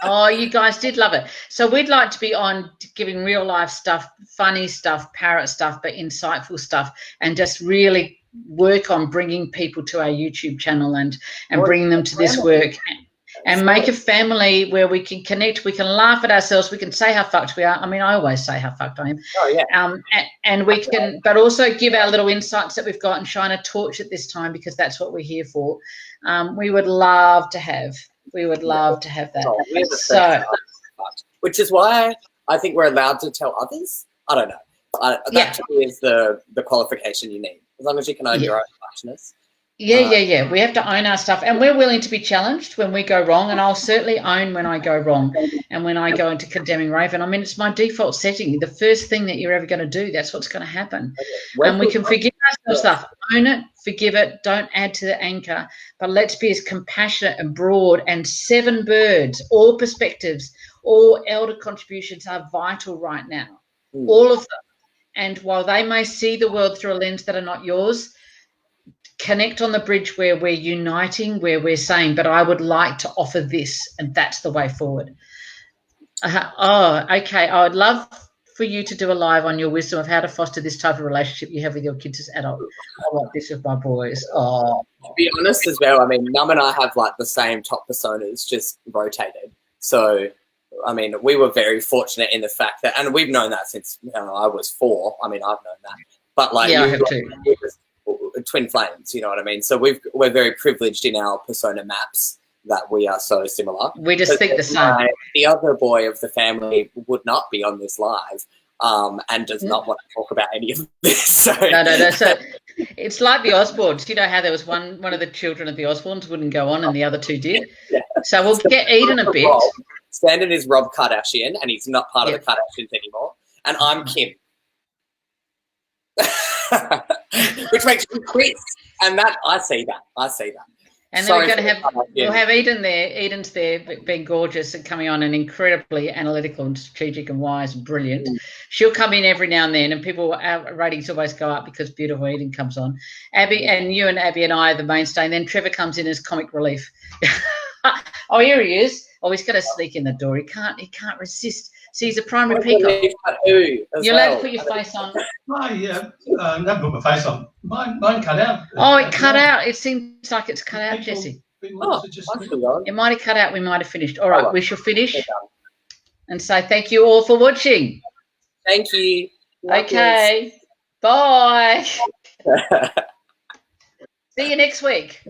Oh, you guys did love it. So we'd like to be on giving real life stuff, funny stuff, parrot stuff, but insightful stuff, and just really work on bringing people to our YouTube channel and bringing them to this work. And make a family where we can connect, we can laugh at ourselves, we can say how fucked we are. I mean, I always say how fucked I am. Oh, yeah. And we can, but also give our little insights that we've got and shine a torch at this time, because that's what we're here for. We would love to have that. Which is why I think we're allowed to tell others. I don't know. That to me is the qualification you need. As long as you can own your own harshness. Yeah. We have to own our stuff, and we're willing to be challenged when we go wrong, and I'll certainly own when I go wrong and when I go into condemning Raven. I mean, it's my default setting. The first thing that you're ever going to do, that's what's going to happen. And we can forgive ourselves stuff. Own it, forgive it, don't add to the anchor, but let's be as compassionate and broad. And 7 birds, all perspectives, all elder contributions are vital right now, all of them. And while they may see the world through a lens that are not yours, connect on the bridge where we're uniting, where we're saying, but I would like to offer this, and that's the way forward. Oh, okay. I would love for you to do a live on your wisdom of how to foster this type of relationship you have with your kids as adults. I want this with my boys. Oh. To be honest as well, I mean, Mum and I have like the same top personas, just rotated. So, I mean, we were very fortunate in the fact that, and we've known that since I was 4. I mean, I've known that. But like, I have too. Twin flames, you know what I mean? So we're very privileged in our persona maps that we are so similar. We just think the same. The other boy of the family would not be on this live and does not want to talk about any of this. So. No. So it's like the Osborns. You know how there was one of the children of the Osborns wouldn't go on and the other 2 did? Yeah. So we'll get Eden a bit. Standon is Rob Kardashian, and he's not part of the Kardashians anymore. And I'm Kim. Which makes you Chris, and that I see that. And then we're going to have, we'll have Eden there. Eden's there, being gorgeous and coming on and incredibly analytical and strategic and wise and brilliant. She'll come in every now and then, and our ratings always go up because beautiful Eden comes on. Abby and you and Abby and I are the mainstay. And then Trevor comes in as comic relief. Oh, here he is. Oh, he's going to sneak in the door. He can't resist. See, he's a primary peacock. You're allowed to put your face on. I never put my face on. Mine cut out. Oh, it cut out. It seems like it's cut out, Jesse. It might have cut out. We might have finished. All right, we shall finish and say thank you all for watching. Thank you. Okay. Bye. See you next week.